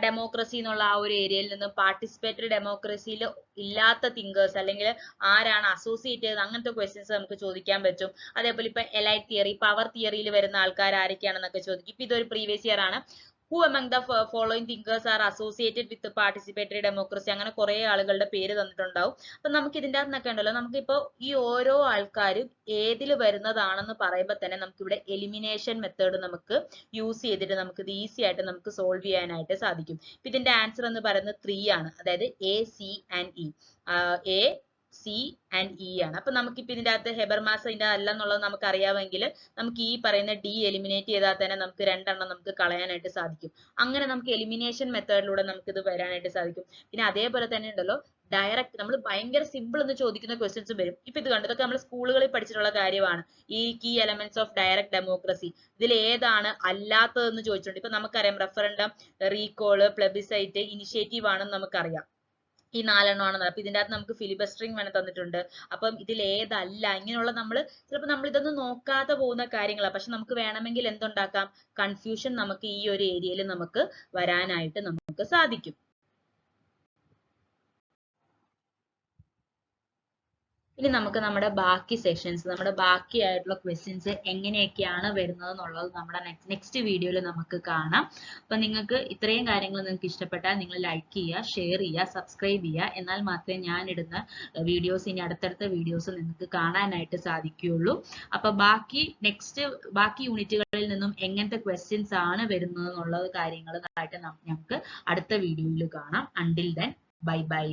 ഡെമോക്രസി എന്നുള്ള ആ ഒരു ഏരിയയിൽ നിന്ന് പാർട്ടിസിപ്പേറ്ററി ഡെമോക്രസിയിൽ ഇല്ലാത്ത തിങ്കേഴ്സ് അല്ലെങ്കിൽ ആരാണ് അസോസിയേറ്റ് ചെയ്തത്, അങ്ങനത്തെ ക്വസ്റ്റ്യൻസ് നമുക്ക് ചോദിക്കാൻ പറ്റും. അതേപോലെ ഇപ്പൊ എലൈറ്റ് തിയറി, പവർ തിയറിയിൽ വരുന്ന ആൾക്കാർ ആരൊക്കെയാണെന്നൊക്കെ ചോദിക്കും. ഇപ്പൊ ഇതൊരു പ്രീവിയസ് ഇയർ ആണ്. Who among the following thinkers are associated with the participatory democracy? അങ്ങനെ കുറെ ആളുകളുടെ പേര് തന്നിട്ടുണ്ടാവും. അപ്പൊ നമുക്ക് ഇതിന്റെ അകത്തൊക്കെ ഉണ്ടല്ലോ, നമുക്കിപ്പോ ഈ ഓരോ ആൾക്കാരും ഏതിൽ വരുന്നതാണെന്ന് പറയുമ്പോൾ തന്നെ നമുക്ക് ഇവിടെ എലിമിനേഷൻ മെത്തേഡ് നമുക്ക് യൂസ് ചെയ്തിട്ട് നമുക്ക് ഇത് ഈസി ആയിട്ട് നമുക്ക് സോൾവ് ചെയ്യാനായിട്ട് സാധിക്കും. ഇതിന്റെ ആൻസർ എന്ന് പറയുന്നത് 3 ആണ്, അതായത് A, C and E. A, C and E ആണ്. അപ്പൊ നമുക്കിപ്പോ ഇതിന്റെ അകത്ത് ഹെബർമാസ് ഇതിന്റെ അല്ല എന്നുള്ളത് നമുക്ക് അറിയാമെങ്കിൽ നമുക്ക് ഈ പറയുന്ന ഡി എലിമിനേറ്റ് ചെയ്താൽ തന്നെ നമുക്ക് രണ്ടെണ്ണം നമുക്ക് കളയാനായിട്ട് സാധിക്കും. അങ്ങനെ നമുക്ക് എലിമിനേഷൻ മെത്തേഡിലൂടെ നമുക്ക് ഇത് വരാനായിട്ട് സാധിക്കും. പിന്നെ അതേപോലെ തന്നെ ഉണ്ടല്ലോ ഡയറക്റ്റ് നമ്മൾ ഭയങ്കര സിമ്പിൾ എന്ന് ചോദിക്കുന്ന ക്വസ്റ്റ്യൻസ് വരും. ഇപ്പൊ ഇത് കണ്ടു, ഇതൊക്കെ നമ്മൾ സ്കൂളുകളിൽ പഠിച്ചിട്ടുള്ള കാര്യമാണ്. ഈ key elements of direct democracy ഇതിൽ ഏതാണ് അല്ലാത്തതെന്ന് ചോദിച്ചിട്ടുണ്ട്. ഇപ്പൊ നമുക്കറിയാം റഫറൻഡം, റീകോള്, പ്ലെബിസൈറ്റ്, ഇനിഷ്യേറ്റീവ് ആണെന്ന് നമുക്കറിയാം. ഈ 4 എണ്ണമാണ്. അപ്പൊ ഇതിന്റെ അകത്ത് നമുക്ക് ഫിലിബസ്റ്ററിംഗ് വേണം തന്നിട്ടുണ്ട്. അപ്പം ഇതിൽ ഏതല്ല ഇങ്ങനെയുള്ള ചിലപ്പോൾ നമ്മൾ ഇതൊന്നും നോക്കാതെ പോകുന്ന കാര്യങ്ങളാണ്. പക്ഷെ നമുക്ക് വേണമെങ്കിൽ എന്തുണ്ടാക്കാം, കൺഫ്യൂഷൻ നമുക്ക് ഈ ഒരു ഏരിയയിൽ നമുക്ക് വരാനായിട്ട് നമുക്ക് സാധിക്കും. ഇനി നമുക്ക് നമ്മുടെ ബാക്കി സെഷൻസ്, നമ്മുടെ ബാക്കി ആയിട്ടുള്ള ക്വസ്റ്റ്യൻസ് എങ്ങനെയൊക്കെയാണ് വരുന്നത് എന്നുള്ളത് നമ്മുടെ നെക്സ്റ്റ് വീഡിയോയിൽ നമുക്ക് കാണാം. അപ്പൊ നിങ്ങൾക്ക് ഇത്രയും കാര്യങ്ങൾ നിങ്ങൾക്ക് ഇഷ്ടപ്പെട്ടാൽ നിങ്ങൾ ലൈക്ക് ചെയ്യുക, ഷെയർ ചെയ്യുക, സബ്സ്ക്രൈബ് ചെയ്യുക. എന്നാൽ മാത്രമേ ഞാൻ ഇടുന്ന വീഡിയോസ്, ഇനി അടുത്തടുത്ത വീഡിയോസ് നിങ്ങൾക്ക് കാണാനായിട്ട് സാധിക്കുകയുള്ളൂ. അപ്പൊ ബാക്കി യൂണിറ്റുകളിൽ നിന്നും എങ്ങനത്തെ ക്വസ്റ്റ്യൻസ് ആണ് വരുന്നത് എന്നുള്ള കാര്യങ്ങളായിട്ട് നമുക്ക് അടുത്ത വീഡിയോയിൽ കാണാം. Until then bye bye.